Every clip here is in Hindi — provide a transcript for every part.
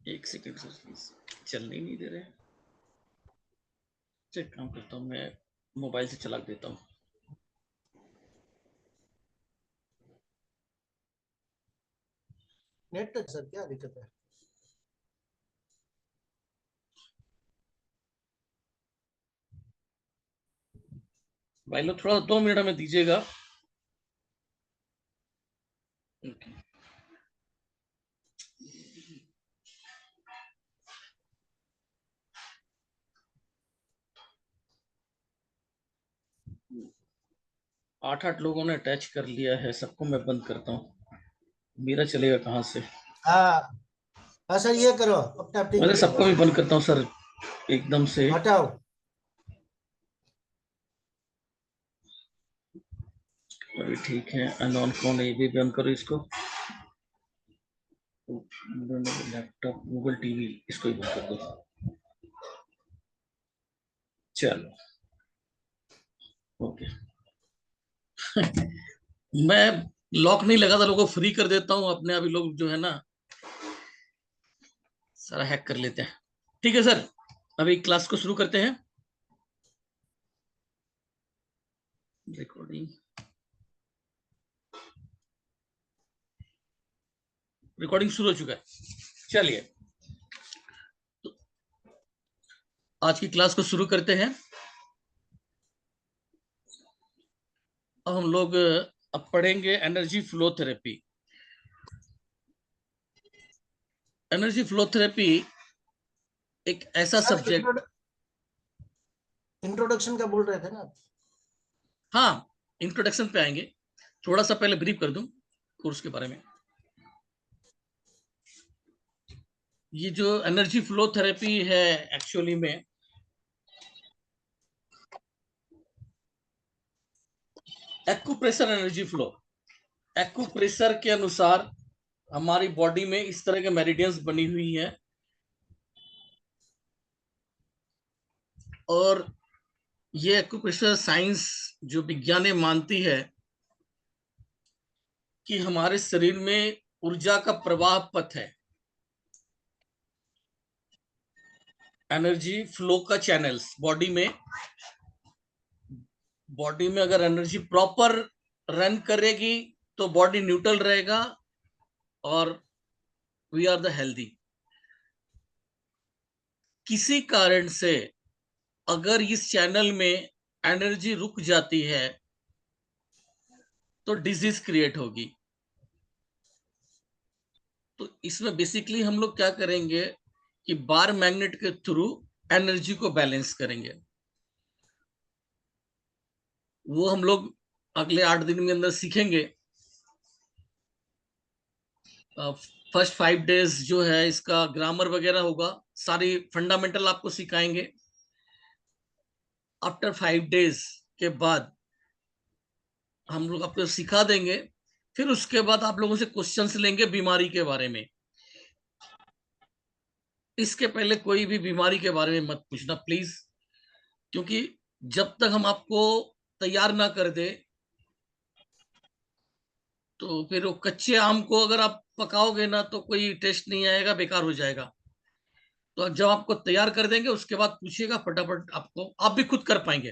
एक सेकेंड सर प्लीज, चलने ही नहीं दे रहे। चेक काम करता हूँ मैं, मोबाइल से चला देता हूँ। नेट सर क्या दिक्कत है? भाई लोग थोड़ा 2 मिनट में दीजिएगा। okay. 8 लोगों ने अटैच कर लिया है, सबको मैं बंद करता हूँ, मेरा चलेगा कहाँ से। हाँ हाँ सर, ये करो, अपने आप ठीक हो मैं जाएगा सबको भी सर। बंद करता हूँ सर, एकदम से। हटाओ। अभी ठीक है, अनऑन कौन है ये भी बंद करो इसको। लैपटॉप गूगल टीवी इसको ही बंद कर दो। चलो ओके। मैं लॉक नहीं लगा था, लोगों को फ्री कर देता हूँ, अपने अभी लोग जो है ना सारा हैक कर लेते हैं। ठीक है सर, अभी क्लास को शुरू करते हैं। रिकॉर्डिंग रिकॉर्डिंग शुरू हो चुका है। चलिए, तो आज की क्लास को शुरू करते हैं। अब हम लोग अब पढ़ेंगे energy flow therapy. Energy flow therapy एक ऐसा सर सब्जेक्ट। इंट्रोडक्शन का बोल रहे थे ना? हाँ, इंट्रोडक्शन पे आएंगे। थोड़ा सा पहले ब्रीफ कर दूं कोर्स के बारे में। ये जो एनर्जी फ्लो थेरेपी है, एक्चुअली में एक्यूप्रेशर एनर्जी फ्लो, एक्यूप्रेशर के अनुसार हमारी बॉडी में इस तरह के मेरिडियंस बनी हुई है, और ये एक्यूप्रेशर साइंस जो विज्ञान मानती है कि हमारे शरीर में ऊर्जा का प्रवाह पथ है, एनर्जी फ्लो का चैनल्स बॉडी में अगर एनर्जी प्रॉपर रन करेगी तो बॉडी न्यूट्रल रहेगा और वी आर द हेल्दी। किसी कारण से अगर इस चैनल में एनर्जी रुक जाती है तो डिजीज क्रिएट होगी। तो इसमें बेसिकली हम लोग क्या करेंगे कि बार मैग्नेट के थ्रू एनर्जी को बैलेंस करेंगे। वो हम लोग अगले 8 दिन के अंदर सीखेंगे। फर्स्ट 5 डेज जो है इसका ग्रामर वगैरह होगा, सारी फंडामेंटल आपको सिखाएंगे। आफ्टर 5 डेज के बाद हम लोग आपको सिखा देंगे, फिर उसके बाद आप लोगों से क्वेश्चंस लेंगे बीमारी के बारे में। इसके पहले कोई भी बीमारी के बारे में मत पूछना प्लीज, क्योंकि जब तक हम आपको तैयार ना कर दे तो फिर वो कच्चे आम को अगर आप पकाओगे ना तो कोई टेस्ट नहीं आएगा, बेकार हो जाएगा। तो जब आपको तैयार कर देंगे उसके बाद पूछिएगा, फटाफट आपको आप भी खुद कर पाएंगे।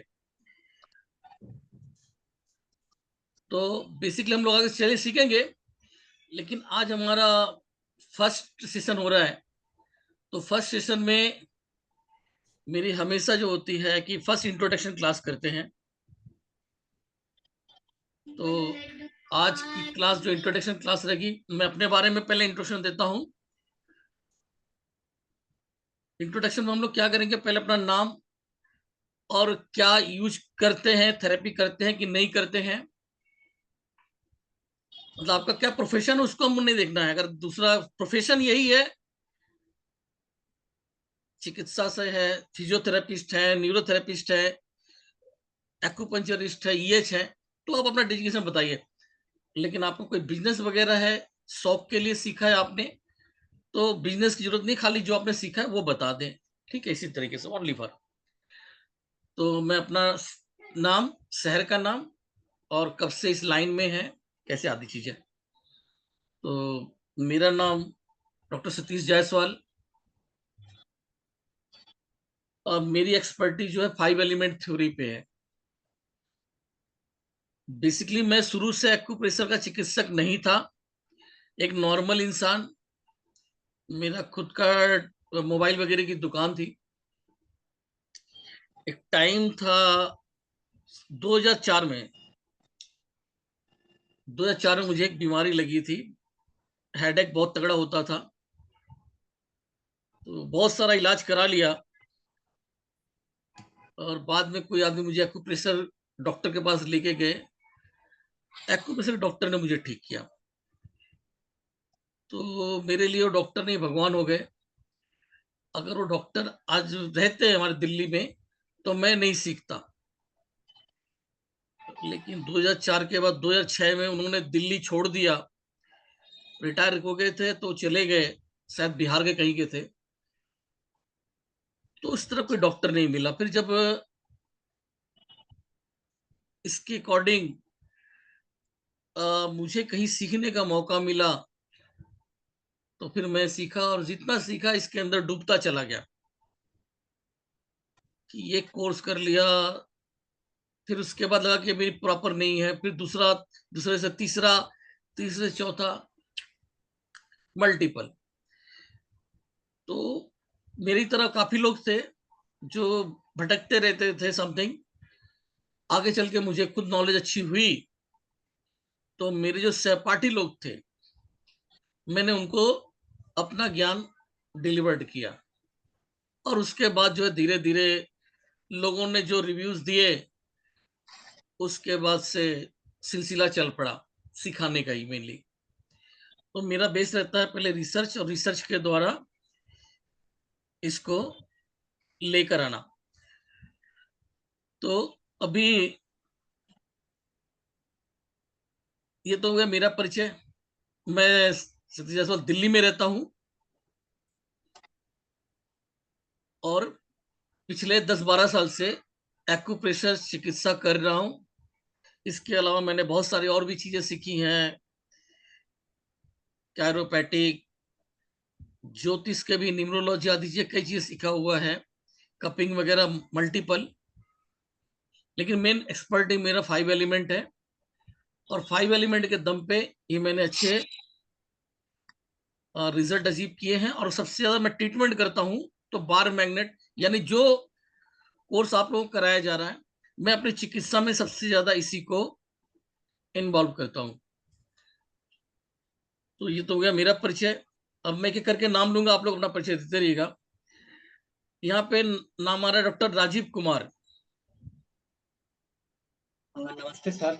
तो बेसिकली हम लोग आगे चलिए सीखेंगे, लेकिन आज हमारा फर्स्ट सेशन हो रहा है। तो फर्स्ट सेशन में मेरी हमेशा जो होती है कि फर्स्ट इंट्रोडक्शन क्लास करते हैं। तो आज की क्लास जो इंट्रोडक्शन क्लास रहेगी, मैं अपने बारे में पहले इंट्रोडक्शन देता हूं। इंट्रोडक्शन में हम लोग क्या करेंगे, पहले अपना नाम और क्या यूज करते हैं, थेरेपी करते हैं कि नहीं करते हैं, मतलब आपका क्या प्रोफेशन है उसको हम नहीं देखना है। अगर दूसरा प्रोफेशन यही है, चिकित्सा से है, फिजियोथेरेपिस्ट है, न्यूरोथेरेपिस्ट है, एक्यूपंचरिस्ट है, ईएच है, तो आप अपना डेजिग्नेशन बताइए। लेकिन आपको कोई बिजनेस वगैरह है, शौक के लिए सीखा है आपने, तो बिजनेस की जरूरत नहीं, खाली जो आपने सीखा है वो बता दें। ठीक है, इसी तरीके से ओनली फॉर। तो मैं अपना नाम, शहर का नाम और कब से इस लाइन में है, कैसे आदि चीजें। तो मेरा नाम डॉक्टर सतीश जायसवाल, मेरी एक्सपर्टीज जो है 5 एलिमेंट थ्योरी पे है। बेसिकली मैं शुरू से एक्यूप्रेशर का चिकित्सक नहीं था, एक नॉर्मल इंसान। मेरा खुद का मोबाइल वगैरह की दुकान थी। एक टाइम था 2004 में। 2004 में मुझे एक बीमारी लगी थी, हेडेक बहुत तगड़ा होता था, तो बहुत सारा इलाज करा लिया। और बाद में कोई आदमी मुझे एक्यूप्रेशर डॉक्टर के पास लेके गए। एक्यूप्रेशर डॉक्टर ने मुझे ठीक किया। तो मेरे लिए वो डॉक्टर नहीं भगवान हो गए। अगर वो डॉक्टर आज रहते हैं हमारे दिल्ली में तो मैं नहीं सीखता। लेकिन 2004 के बाद 2006 में उन्होंने दिल्ली छोड़ दिया, रिटायर हो गए थे तो चले गए, शायद बिहार के कहीं के थे। तो उस तरह कोई डॉक्टर नहीं मिला। फिर जब इसके अकॉर्डिंग मुझे कहीं सीखने का मौका मिला तो फिर मैं सीखा, और जितना सीखा इसके अंदर डूबता चला गया कि ये कोर्स कर लिया। फिर उसके बाद लगा कि मेरी प्रॉपर नहीं है, फिर दूसरा, दूसरे से तीसरा, तीसरे से चौथा, मल्टीपल। तो मेरी तरह काफी लोग थे जो भटकते रहते थे समथिंग। आगे चल के मुझे खुद नॉलेज अच्छी हुई तो मेरे जो सहपाठी लोग थे, मैंने उनको अपना ज्ञान डिलीवर्ड किया। और उसके बाद जो है धीरे धीरे लोगों ने जो रिव्यूज दिए, उसके बाद से सिलसिला चल पड़ा सिखाने का ही मेनली। तो मेरा बेस रहता है पहले रिसर्च, और रिसर्च के द्वारा इसको लेकर आना। तो अभी ये तो हो गया मेरा परिचय। मैं सतीश जायसवाल दिल्ली में रहता हूँ, और पिछले 10-12 साल से एक्यूप्रेशर चिकित्सा कर रहा हूँ। इसके अलावा मैंने बहुत सारी और भी चीजें सीखी हैं, कैरोपैटिक, ज्योतिष के भी, न्यूमरोलॉजी आदि चीजें, कई चीजें सीखा हुआ है, कपिंग वगैरह, मल्टीपल। लेकिन मेन एक्सपर्ट मेरा 5 एलिमेंट है, और 5 एलिमेंट के दम पे ये मैंने अच्छे रिजल्ट अचीव किए हैं। और सबसे ज्यादा मैं ट्रीटमेंट करता हूँ तो बार मैग्नेट, यानी जो कोर्स आप लोगों को कराया जा रहा है, मैं अपनी चिकित्सा में सबसे ज्यादा इसी को इन्वॉल्व करता हूँ। तो ये तो हो गया मेरा परिचय। अब मैं क्या करके नाम लूंगा, आप लोग अपना परिचय देते रहिएगा। यहाँ पे नाम आ रहा है डॉक्टर राजीव कुमार। नमस्ते सर,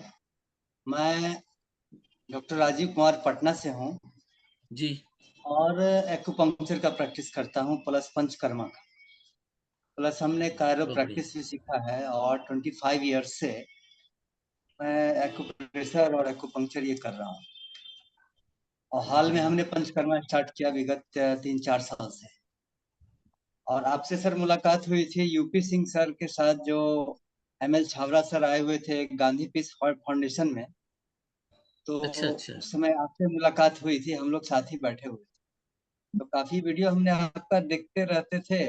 मैं डॉक्टर राजीव कुमार पटना से हूँ जी। और एक्यूपंक्चर का प्रैक्टिस करता हूँ, प्लस पंचकर्मा का, प्लस हमने कायरो बहुत बढ़िया। प्रैक्टिस भी सीखा है। और 25 ईयर्स से मैं एक्यूप्रेशर और एक्यूपंक्चर ये कर रहा हूँ। और हाल में हमने पंचकर्मा स्टार्ट किया विगत 3-4 साल से। और आपसे सर मुलाकात हुई थी यूपी सिंह सर के साथ, जो ML छाबड़ा सर आए हुए थे गांधी पीस फाउंडेशन में। तो अच्छा अच्छा। उस समय आपसे मुलाकात हुई थी, हम लोग साथ ही बैठे हुए थे। तो काफी वीडियो हमने आपका देखते रहते थे।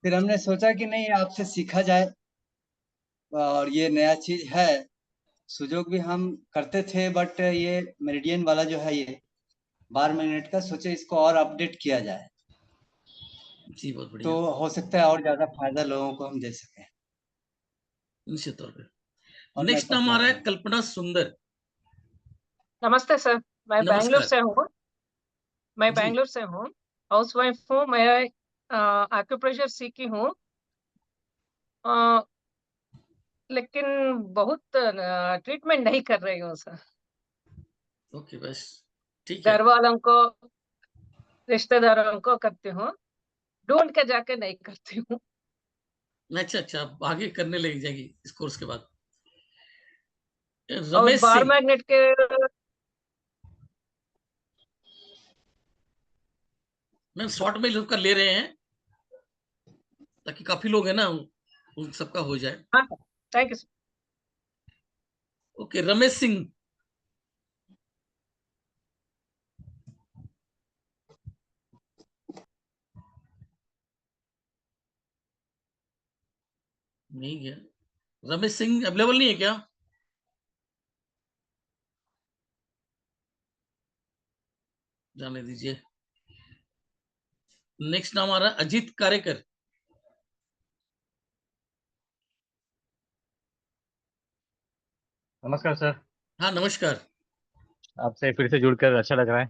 फिर हमने सोचा कि नहीं, आपसे सीखा जाए, और ये नया चीज है। सुजोग भी हम करते थे, बट ये मेरिडियन वाला जो है, ये 12 मिनट का, सोचे इसको और अपडेट किया जाए, जी बहुत तो बढ़िया। हो सकता है और ज्यादा फायदा लोगों को हम दे सकें। निश्चित तौर पे। और मैं नेक्स्ट नाम आ पटना रहा से है हूँ। कल्पना सुंदर। नमस्ते सर, मैं बैंगलोर नमस्कार। से हूँ। मैं जी। बैंगलोर से हूँ, हाउस वाइफ हूँ। मैं एक्यूप्रेशर सीखी हूँ, अ, लेकिन बहुत ट्रीटमेंट नहीं कर रही हूँ सर। ओके, बस ठीक है। घर वालों को, रिश्तेदारों को करती हूँ, ढूंढ के जाके नहीं करती हूँ। अच्छा अच्छा, अब आगे करने लगी जाएगी इस कोर्स के बाद। और रमेश बार सिंह। मैग्नेट के, मैम शॉर्ट में लोग का ले रहे हैं ताकि काफी लोग हैं ना, उन सबका हो जाए। हाँ sir, thank you sir. Okay, Ramesh Singh. नहीं गया। रमेश सिंह अवेलेबल नहीं है क्या? जाने दीजिए। नेक्स्ट नाम आ रहा है अजीत कारेकर। नमस्कार सर। हाँ नमस्कार आपसे फिर से जुड़कर अच्छा लग रहा है।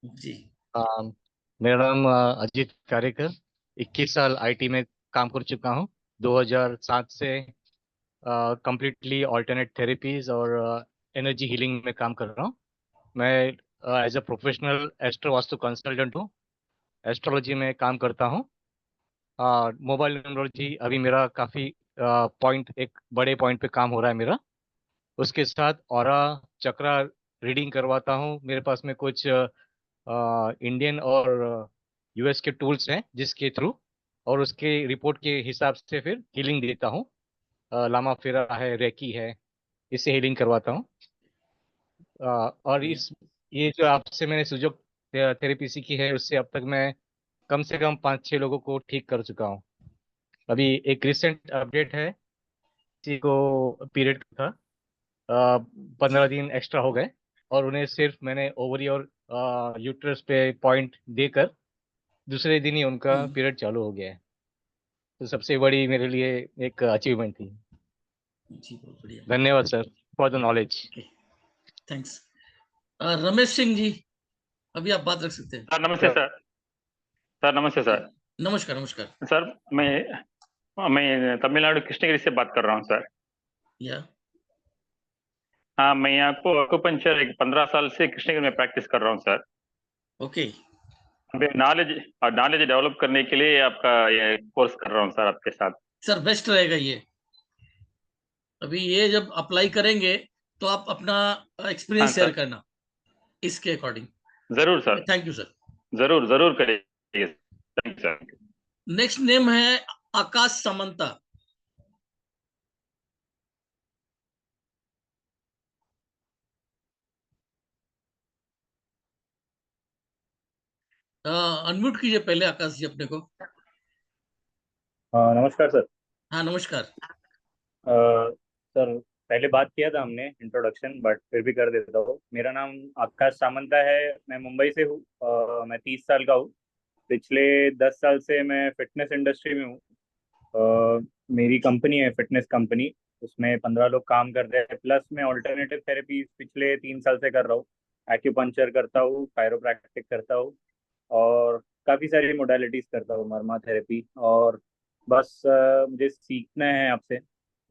जी। अम, मेरा नाम अजीत कारेकर। 21 साल आईटी में काम कर चुका हूँ। 2007 से कंप्लीटली ऑल्टरनेट थेरेपीज और एनर्जी हीलिंग में काम कर रहा हूँ। मैं as a professional astro vastu consultant हूँ। एस्ट्रोलॉजी में काम करता हूँ। मोबाइल न्यूमरोलॉजी अभी मेरा काफ़ी पॉइंट एक बड़े पॉइंट पे काम हो रहा है मेरा। उसके साथ ऑरा चक्रा रीडिंग करवाता हूँ। मेरे पास में कुछ इंडियन और यूएस के टूल्स हैं जिसके थ्रू और उसके रिपोर्ट के हिसाब से फिर हीलिंग देता हूँ। लामा फेरा है, रेकी है, इससे हीलिंग करवाता हूँ। और बढ़िया। इस ये जो आपसे मैंने सुजोग थेरेपी सीखी है उससे अब तक मैं कम से कम 5-6 लोगों को ठीक कर चुका हूँ। अभी एक रिसेंट अपडेट है, किसी को पीरियड था, 15 दिन एक्स्ट्रा हो गए और उन्हें सिर्फ मैंने ओवरी और यूट्रस पे पॉइंट देकर दूसरे दिन ही उनका पीरियड चालू हो गया है। तो सबसे बड़ी मेरे लिए एक अचीवमेंट थी। जी बहुत बढ़िया। धन्यवाद sir for the knowledge. Thanks. Ramesh Singh ji, अभी आप बात रख सकते हैं। सर नमस्ते सर। सर नमस्ते सर। नमस्कार नमस्कार। सर मैं तमिलनाडु कृष्णगिरी से बात कर रहा हूँ सर। या हाँ, मैं यहाँ को एक्यूपंक्चर 15 साल से कृष्णगिरी में प्रैक्टिस कर रहा हूँ सर। ओके। अभी नॉलेज डेवलप करने के लिए आपका ये कोर्स कर रहा हूँ सर आपके साथ। सर बेस्ट रहेगा ये। अभी ये जब अप्लाई करेंगे तो आप अपना हाँ एक्सपीरियंस शेयर सर, करना इसके अकॉर्डिंग। जरूर सर, थैंक यू सर। जरूर जरूर करिए। Thank you sir. Next name है आकाश समंता। अनम्यूट कीजिए पहले आकाश जी अपने को। नमस्कार सर। हाँ नमस्कार। सर पहले बात किया था हमने इंट्रोडक्शन, बट फिर भी कर देता हूँ। मेरा नाम आकाश सामंता है। मैं मुंबई से हूँ। मैं 30 साल का हूँ। पिछले 10 साल से मैं फिटनेस इंडस्ट्री में हूँ। मेरी कंपनी है फिटनेस कंपनी। उसमें 15 लोग काम कर रहे हैं। प्लस मैं ऑल्टरनेटिव थेरेपी पिछले 3 साल से कर रहा हूँ। एक्यूपंक्चर करता हूँ, कायरोप्रैक्टिक करता हूँ और काफ़ी सारी मोडालिटीज करता हूँ, मर्मा थेरेपी। और बस मुझे सीखना है आपसे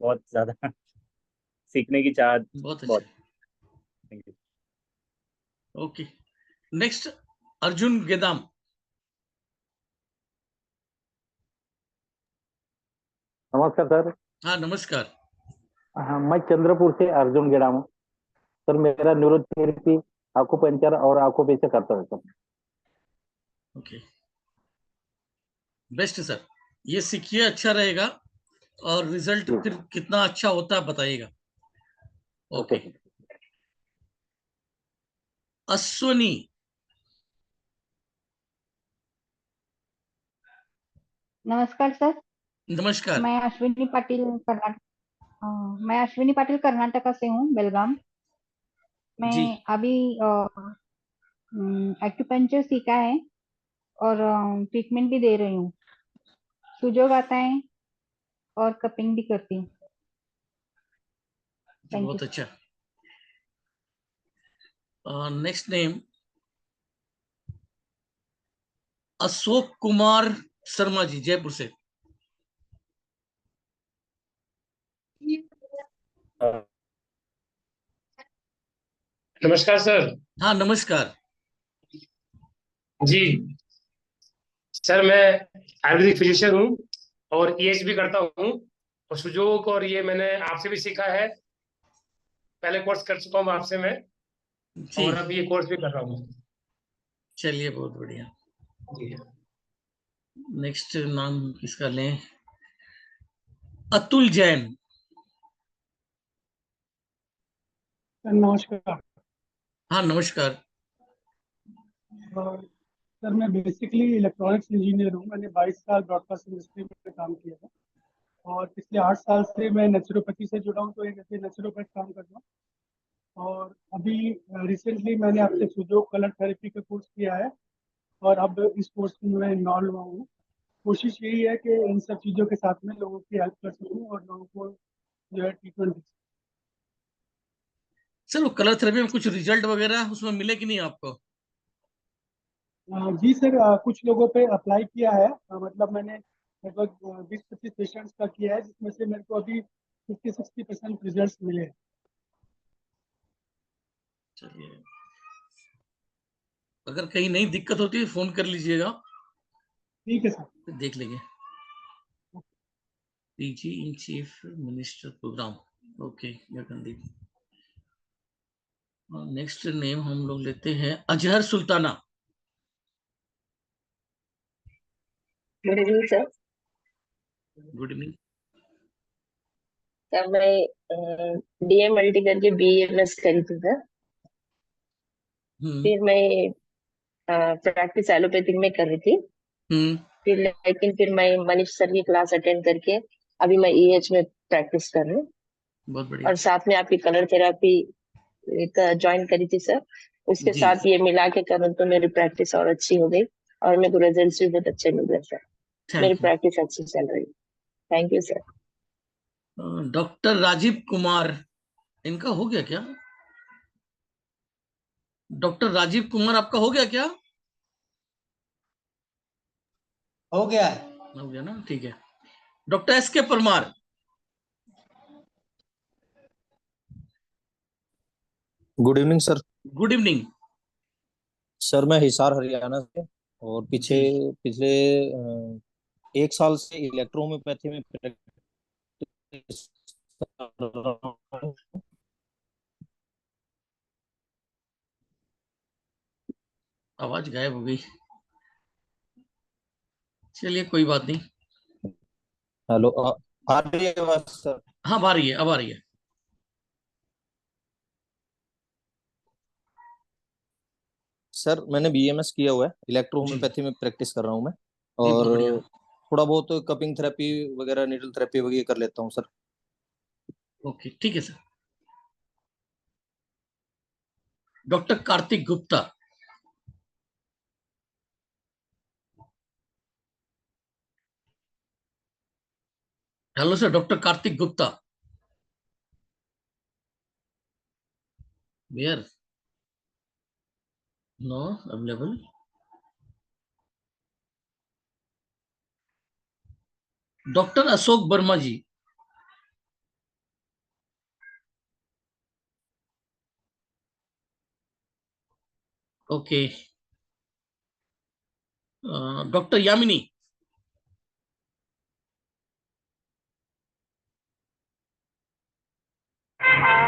बहुत ज़्यादा। सीखने की चाहत बहुत अच्छा। बहुत। Thank you. Okay. Next Arjun Gedam. नमस्कार सर। हाँ नमस्कार। हाँ, मैं चंद्रपुर से अर्जुन गेड़ा हूँ। सर मेरा न्यूरोथेरेपी, आकुपंचर और आकुपेचर करता हूँ सर। ओके बेस्ट सर, ये सीखिए, अच्छा रहेगा और रिजल्ट जी फिर कितना अच्छा होता है बताइएगा। Okay okay. सर। अश्वनी। नमस्कार सर। नमस्कार। मैं अश्विनी पाटिल मैं अश्विनी पाटिल कर्नाटका से हूँ, बेलगाम। जी मैं अभी एक्यूपंक्चर सीखा है और ट्रीटमेंट भी दे रही हूँ। सुजोग आता है और कपिंग भी करती हूँ। जी थैंक यू। बहुत अच्छा। नेक्स्ट नेम अशोक कुमार शर्मा जी, जयपुर से। नमस्कार सर। हाँ नमस्कार। जी सर, मैं आयुर्वेदिक फिजिशियन हूँ और ईएच भी करता हूँ। और सुजोग और ये मैंने आपसे भी सीखा है। पहले कोर्स कर चुका हूँ आपसे मैं, जी और अभी ये कोर्स भी कर रहा हूँ। चलिए बहुत बढ़िया। जी नेक्स्ट नाम किसका लें? अतुल जैन। नमस्कार। हाँ नमस्कार। सर मैं बेसिकली इलेक्ट्रॉनिक्स इंजीनियर हूँ। मैंने 22 साल ब्रॉडकास्ट इंडस्ट्री में काम किया था। और पिछले 8 साल से मैं नेचुरोपैथी से जुड़ा हूँ, तो एक ऐसे नेचुरोपैथ काम कर रहा हूँ। और अभी रिसेंटली मैंने आपसे सुजोग कलर थेरेपी का कोर्स किया है, और अब इस कोर्स में मैं इन्वॉल्व हुआ हूँ। कोशिश यही है कि इन सब चीज़ों के साथ में लोगों की हेल्प कर सकूँ और लोगों को जो है ट्रीटमेंट। सर वो कलर थेरेपी में कुछ रिजल्ट वगैरह उसमें मिले कि नहीं आपको? जी सर, कुछ लोगों पे अप्लाई किया है। मतलब मैंने लगभग 20-25 पेशेंट्स का किया है, जिसमें से मेरे को अभी 50-60% रिजल्ट मिले हैं। चलिए, अगर कहीं नहीं दिक्कत होती है फोन कर लीजिएगा, ठीक है सर। फिर देख लेंगे। PG in chief minister program, okay. Next name हम लोग लेते हैं Azhar Sultana. Good evening sir. Good evening. Sir मैं DMLT करके BMS करी थी सर। फिर मैं प्रैक्टिस एलोपैथिक में कर रही थी। फिर मैं मनीष सर की क्लास अटेंड करके अभी मैं EH में प्रैक्टिस कर रही हूँ। बहुत बढ़िया। और साथ में आपकी कलर थेरापी एक ज्वाइन करी थी सर। उसके जी। साथ ये मिला के करूँ तो मेरी प्रैक्टिस और अच्छी हो गई और मेरे को रिजल्ट्स भी बहुत अच्छे मिल रहे सर। मेरी प्रैक्टिस अच्छी चल रही। Thank you sir. Doctor Rajiv Kumar, इनका हो गया क्या? डॉक्टर राजीव कुमार आपका हो गया क्या? हो गया है। हो गया ना, ठीक है। Doctor SK Parmar. Good evening sir. Good evening sir मैं हिसार हरियाणा से, और पिछले पिछले 1 साल से इलेक्ट्रोहोम्योपैथी में प्रैक्टिस कर रहा हूं। आवाज गायब हो गई। चलिए कोई बात नहीं। हेलो, आ रही है आवाज सर? हाँ, अब आ रही है, अब आ रही है। सर मैंने BMS किया हुआ है, इलेक्ट्रोहोम्योपैथी में प्रैक्टिस कर रहा हूँ मैं। जी, और बहुत बढ़िया। थोड़ा बहुत कपिंग थेरेपी वगैरह, नीडल थेरेपी वगैरह कर लेता हूँ सर। ओके, ठीक है sir. Doctor Kartik Gupta. Hello sir, doctor Kartik Gupta. Where? No available. Doctor Ashok Verma ji. Okay. Doctor Yamini.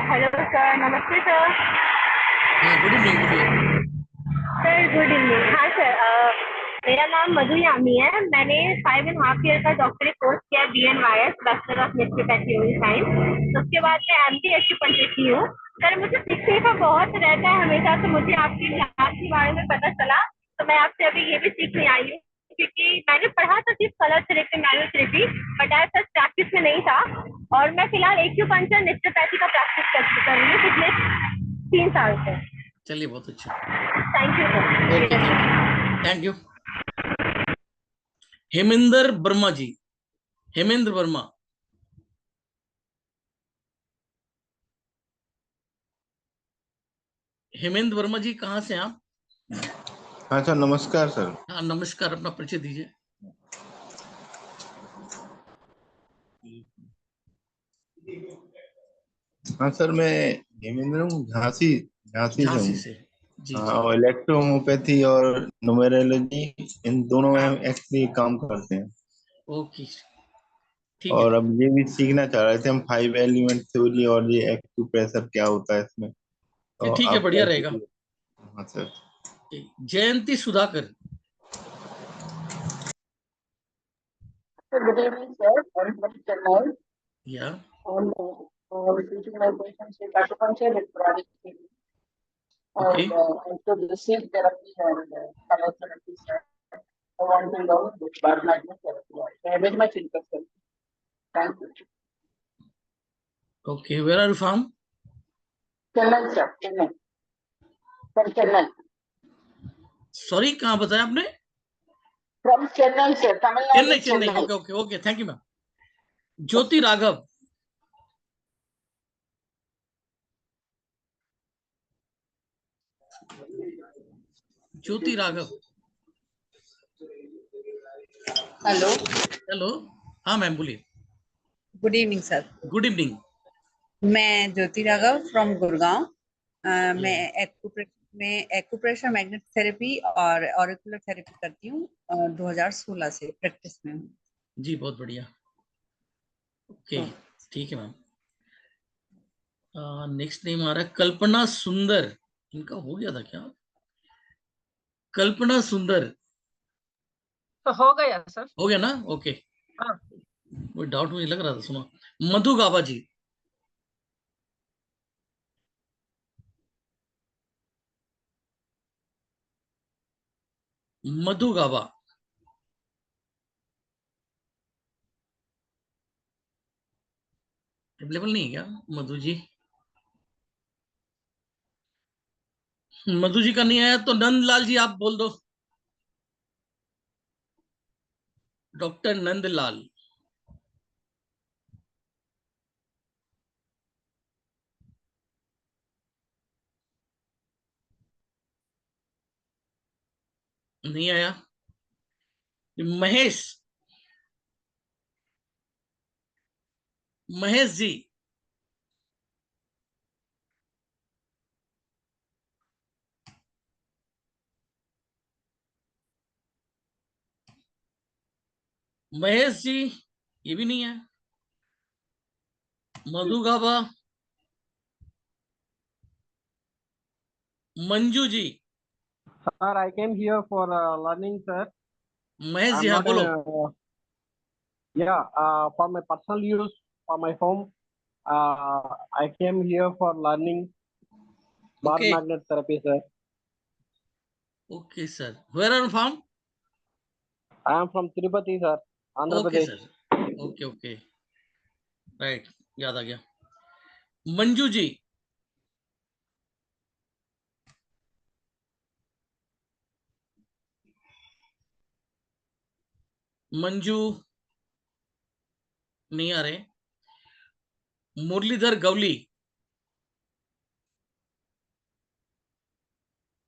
Hello sir, नमस्ते सर। हाँ, गुड इवनिंग, बोलिए। Sir good evening. हाँ सर, मेरा नाम मधु यामी है। मैंने 5.5 ईयर का डॉक्टरी कोर्स किया है BNYS, bachelor of naturopathy science. तो उसके बाद मैं MD एक्यूपंक्चर की हूँ। सर मुझे सीखने का बहुत रहता है हमेशा, तो मुझे आपकी क्लास के बारे में पता चला, तो मैं आपसे अभी ये भी सीखने आई हूँ। क्योंकि मैंने पढ़ा था सिर्फ colour therapy, manual therapy, but आज तक प्रैक्टिस में नहीं था। और मैं फिलहाल एक्यूपंक्चर नेचुरोपैथी का प्रैक्टिस कर रही हूँ पिछले 3 साल से। चलिए, बहुत अच्छा। Thank you sir. Okay, thank you. Hemendra Verma ji. Hemendra Verma. Hemendra Verma ji, कहाँ से आप? हाँ सर, नमस्कार सर। हाँ नमस्कार, अपना परिचय दीजिए। हाँ सर, मैं हेमेंद्र हूँ, झांसी झांसी से झांसी हूँ। से। जी हाँ, जी। और इलेक्ट्रोहोम्योपैथी और न्यूमेरोलॉजी, इन दोनों में हम एक्चुअली काम करते हैं। ओके, ठीक है। और अब ये भी सीखना चाह रहे थे हम, 5 एलिमेंट थ्योरी और ये एक्यूप्रेशर क्या होता है इसमें, तो ठीक है, आप बढ़िया रहेगा। हाँ sir. Jayanti Sudhakar. Good evening, sir. I'm from Chennai. या I'm teaching my patients with acupuncture with chronic pain. Okay. And also the seed therapy and color therapy, sir. I want to learn with biomagnetic therapy. I very much interested. Thank you. Okay, where are you from? Chennai sir, Chennai from Chennai. Sorry, कहाँ बताया आपने? From Chennai sir, Tamil Nadu Chennai, Chennai. Chennai. Okay okay okay, thank you ma'am. Jyoti Raghav. Jyoti Raghav. Hello. Hello, हाँ मैम बोलिए। Good evening sir. Good evening. मैं ज्योति राघव फ्रॉम गुड़गांव। मैं एक्यूप्रेशर मैग्नेट थेरेपी और ऑरिकुलर थेरेपी करती हूँ 2016 से प्रैक्टिस में हूँ। जी बहुत बढ़िया। ओके ठीक है मैम। नेक्स्ट नेम आ रहा है कल्पना सुंदर। इनका हो गया था क्या? कल्पना सुंदर तो हो गया सर। हो गया ना? ओके। हाँ। कोई डाउट मुझे लग रहा था। सुनो, मधु गाबा जी। मधु गाबा। अवेलेबल नहीं है क्या मधु जी? मधु जी का नहीं आया तो नंदलाल जी आप बोल दो। डॉक्टर नंदलाल। नहीं आया। महेश। महेश जी। महेश जी ये भी नहीं है। मधु गाबा। Manju ji. Sir, I came here for learning, sir. Mahesh ji I'm हाँ not बोलो। for my personal use, for my home. I came here for learning bar Okay. magnet therapy, sir. Okay sir, where are from? I am from Tirupati, sir, Andhra okay Pradesh. Sir, okay okay, right, याद आ गया। मंजू जी। मंजू नहीं आ रहे। मुरलीधर गवली।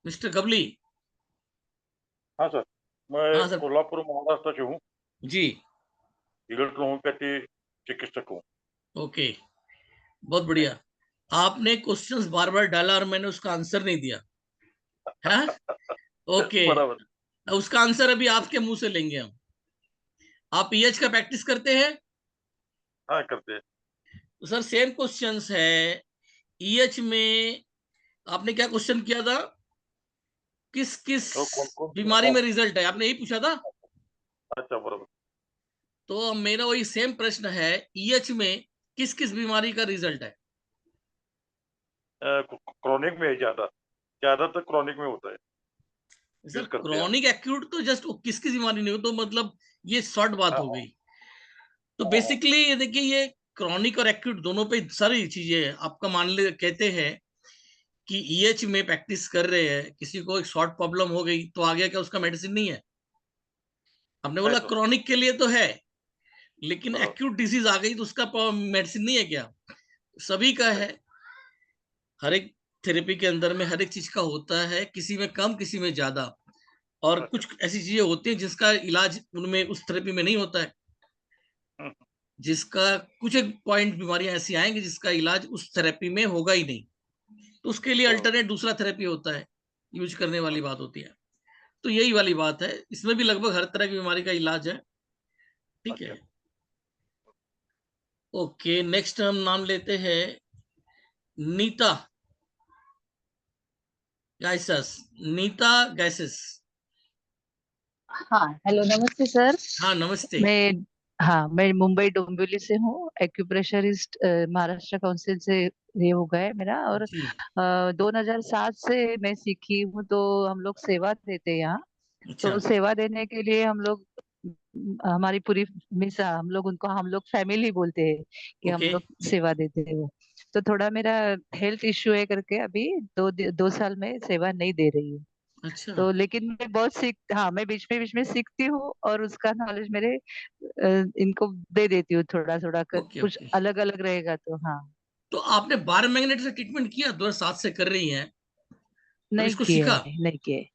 मिस्टर गवली। हाँ सर, मैं हाँ सर। कोल्हापुर महाराष्ट्र से हूँ। जी। इलेक्ट्रो होम्योपैथी चिकित्सक हूँ। ओके, बहुत बढ़िया। आपने क्वेश्चंस बार बार डाला और मैंने उसका आंसर नहीं दिया है। ओके, बराबर। उसका आंसर अभी आपके मुंह से लेंगे हम। आप पीएच का प्रैक्टिस करते हैं? हाँ करते हैं। तो सर सेम क्वेश्चंस है। ईएच में आपने क्या क्वेश्चन किया था? किस किस बीमारी में रिजल्ट है, आपने यही पूछा था। अच्छा बराबर। तो मेरा वही सेम प्रश्न है, ईएच में किस किस बीमारी का रिजल्ट है? क्रॉनिक में है, ज्यादातर क्रॉनिक में होता है। सर क्रॉनिक एक्यूट तो जस्ट किस किस बीमारी नहीं हो, तो मतलब ये शॉर्ट बात हो गई। तो बेसिकली ये देखिए, ये क्रॉनिक और एक्यूट दोनों पे सारी चीजें आपका मान ले कहते हैं कि ईएच में प्रैक्टिस कर रहे हैं, किसी को एक शॉर्ट प्रॉब्लम हो गई तो आ गया, क्या उसका मेडिसिन नहीं है? आपने बोला क्रॉनिक के लिए तो है, लेकिन एक्यूट डिजीज आ गई तो उसका मेडिसिन नहीं है क्या? सभी का है। हर एक थेरेपी के अंदर में हर एक चीज का होता है, किसी में कम किसी में ज्यादा, और कुछ ऐसी चीजें होती हैं जिसका इलाज उनमें उस थेरेपी में नहीं होता है, जिसका कुछ एक पॉइंट बीमारियां ऐसी आएंगी जिसका इलाज उस थेरेपी में होगा ही नहीं, तो उसके लिए अल्टरनेट दूसरा थेरेपी होता है, यूज करने वाली बात होती है। तो यही वाली बात है, इसमें भी लगभग हर तरह की बीमारी का इलाज है। ठीक है, ओके। नेक्स्ट हम नाम लेते हैं नीता गैसेस। नीता गैसेस। हाँ हेलो, नमस्ते सर। हाँ नमस्ते। मैं मुंबई डोंबिवली से हूँ। एक्यूप्रेशरिस्ट महाराष्ट्र काउंसिल से ये हो गया है मेरा, और 2007 से मैं सीखी हूँ। तो हम लोग सेवा देते हैं यहाँ। तो सेवा देने के लिए हम लोग हमारी पूरी मिस हम लोग उनको हम लोग फैमिली बोलते हैं कि हम ओके लोग सेवा देते हैं वो। तो थोड़ा मेरा हेल्थ इश्यू है करके अभी 2 साल में सेवा नहीं दे रही हूँ। अच्छा तो लेकिन मैं बहुत हाँ, मैं बीच में सीखती हूँ और उसका नॉलेज मेरे इनको दे देती हूँ थोड़ा थोड़ा ओके कुछ ओके। अलग अलग रहेगा तो हाँ। तो आपने बार मैग्नेट से ट्रीटमेंट किया, 2007 से कर रही हैं, और नहीं इसको किए सीखा? नहीं किए।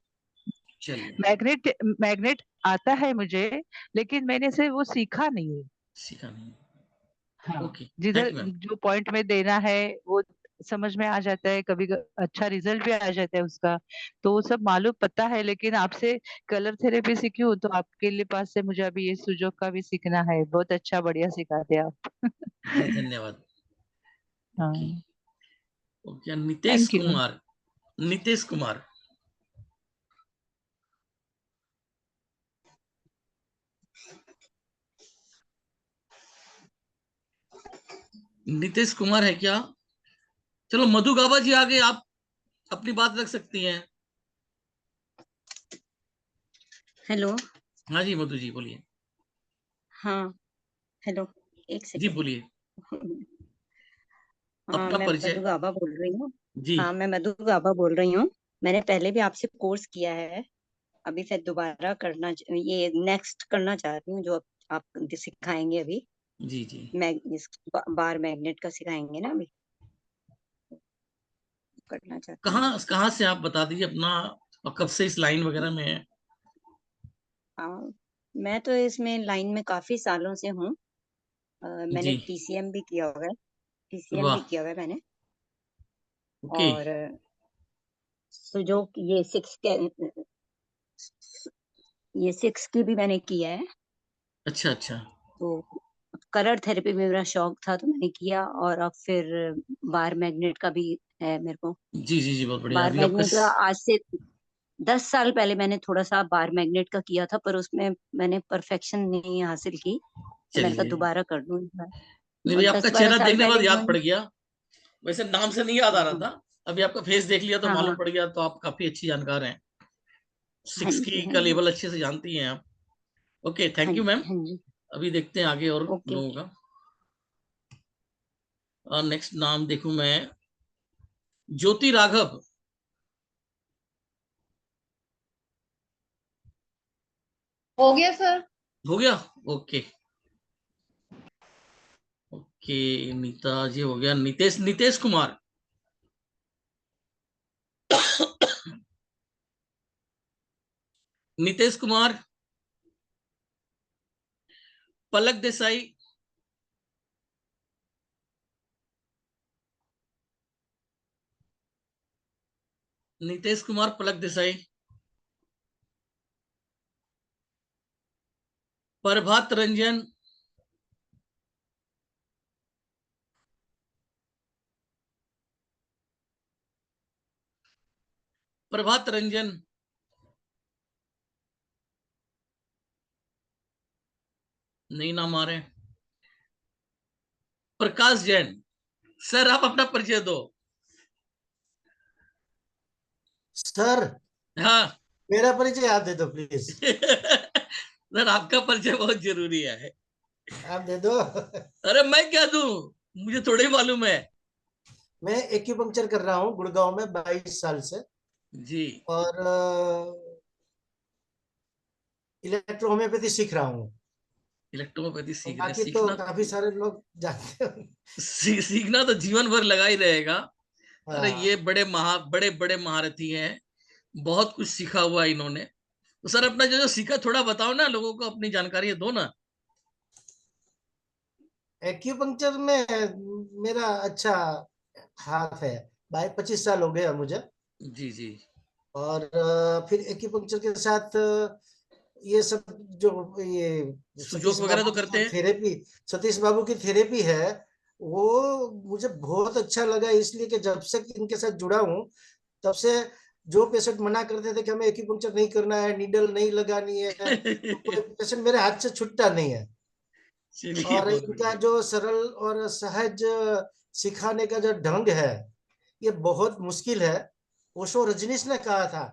चलिए, मैग्नेट मैग्नेट आता है मुझे, लेकिन मैंने से वो सीखा नहीं है। सीखा नहीं। हाँ, ओके, थैंक जिधर यू मैम। जो पॉइंट में देना है वो समझ में आ जाता है, कभी अच्छा रिजल्ट भी आ जाता है उसका, तो वो सब मालूम पता है। लेकिन आपसे कलर थेरेपी सीखी हूँ तो आपके लिए पास से मुझे अभी ये सुजोग का भी सीखना है। बहुत अच्छा बढ़िया सिखाते आप। जी धन्यवाद। ओके हाँ, okay. Nitesh thank you. Kumar, Nitesh Kumar. Nitesh Kumar है क्या? चलो मधु गाबा जी आगे, आप अपनी बात रख सकती हैं। हेलो। हाँ जी मधु जी बोलिए। हाँ, हेलो, एक जी सेकेंड। बोलिए, हाँ, अपना मैं परिचय। मधु गाबा बोल रही हूँ। जी हाँ, मैं मधु गाबा बोल रही हूँ। मैंने पहले भी आपसे कोर्स किया है, अभी फिर दोबारा ये नेक्स्ट करना चाह रही हूँ जो आप सिखाएंगे अभी। जी जी। बार मैग्नेट का सिखाएंगे ना अभी, करना चाहती हूँ। कहाँ कहाँ से आप बता दीजिए अपना, और कब से इस लाइन वगैरह में है? हाँ, मैं तो इसमें लाइन में काफी सालों से हूँ। मैंने जी टीसीएम भी किया हुआ है, टीसीएम भी वाह, किया हुआ है मैंने। ओके। और तो जो ये 6 की भी मैंने किया है। अच्छा अच्छा। तो कलर थेरेपी में मेरा शौक था तो मैंने किया, और अब फिर बार मैग्नेट का भी है मेरे को। जी जी जी, बहुत बढ़िया। बार अभी आपका मैग्नेट का आज से 10 साल पहले मैंने थोड़ा सा बार मैग्नेट का किया था, पर उसमें मैंने परफेक्शन नहीं हासिल की, तो मैंने कहा चलिए, दोबारा कर लूं इस बार। नहीं और भाई, आपका 10-12 चेहरा साल देखने के पहले बाद याद ज्वाइन। पड़ गया। वैसे नाम से नहीं याद आ रहा हाँ था, अभी आपका फेस देख लिया तो हाँ मालूम हाँ पड़ गया। तो आप काफी अच्छी जानकार हैं, हाँ 6 जी की हाँ का जी लेवल अच्छे से जानती हैं आप। ओके, हाँ थैंक यू जी मैम। हाँ जी। अभी देखते हैं आगे और ओके लोगों ओके। का। नेक्स्ट नाम देखूं मैं, ज्योति राघव। हो गया सर। हो गया, ओके ओके। नीता जी हो गया। नितेश, नितेश कुमार। नितेश कुमार। पलक देसाई। नितेश कुमार, पलक देसाई। प्रभात रंजन। प्रभात रंजन। नहीं नाम आ रहे। प्रकाश जैन। सर आप अपना परिचय दो। सर हाँ। मेरा परिचय आप दे दो प्लीज। सर आपका परिचय बहुत जरूरी है। आप दे दो। अरे मैं क्या दूं, मुझे थोड़ी मालूम है। मैं एक्यूपंक्चर कर रहा हूँ गुड़गांव में 22 साल से। जी। और इलेक्ट्रो होम्योपैथी सीख रहा हूँ। इलेक्ट्रोपैथी और सीख रहे हैं। बाकी तो सीखना, काफी सारे लोग जानते हैं। सीखना तो जीवन भर लगा ही रहेगा। अरे ये हाँ, बड़े बड़े महारथी हैं, बहुत कुछ सीखा हुआ है इन्होंने। तो सर अपना जो जो सीखा थोड़ा बताओ ना, लोगों को अपनी जानकारी दो ना। एक्यूपंक्चर में मेरा अच्छा हाथ है। 25 साल हो गया मुझे। जी जी। और फिर एक्यूपंक्चर के साथ ये सब जो ये सुजोग वगैरह तो करते हैं। सतीश बाबू की थेरेपी है, वो मुझे बहुत अच्छा लगा, इसलिए कि जब से इनके साथ जुड़ा हूँ तब से जो पेशेंट मना करते थे कि हमें एक्यूपंक्चर नहीं करना है, नीडल नहीं लगानी है, तो कोई पेशेंट मेरे हाथ से छूटता नहीं है। चलिए और बहुत इनका बढ़िया। जो सरल और सहज सिखाने का जो ढंग है, ये बहुत मुश्किल है। ओशो रजनीश ने कहा था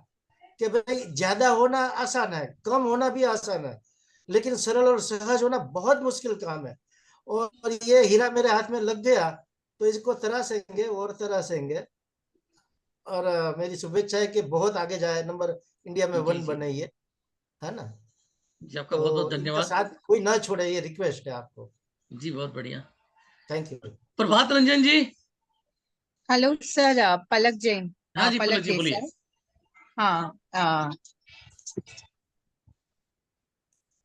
कि भाई ज्यादा होना आसान है, कम होना भी आसान है, लेकिन सरल और सहज होना बहुत मुश्किल काम है। और ये हीरा मेरे हाथ में लग गया तो इसको तराशेंगे और तराशेंगे। और मेरी शुभेच्छा है कि बहुत आगे जाए, नंबर इंडिया में जी 1 जी बने ये, है ना। जी, आपका बहुत बहुत तो इनका धन्यवाद। साथ कोई ना छोड़े, ये रिक्वेस्ट है आपको। जी बहुत बढ़िया। Thank you. Prabhat Ranjan ji. Hello sir, Palak Jain. हाँ जी पलक पलक जी बोलिए। देसाई। हाँ,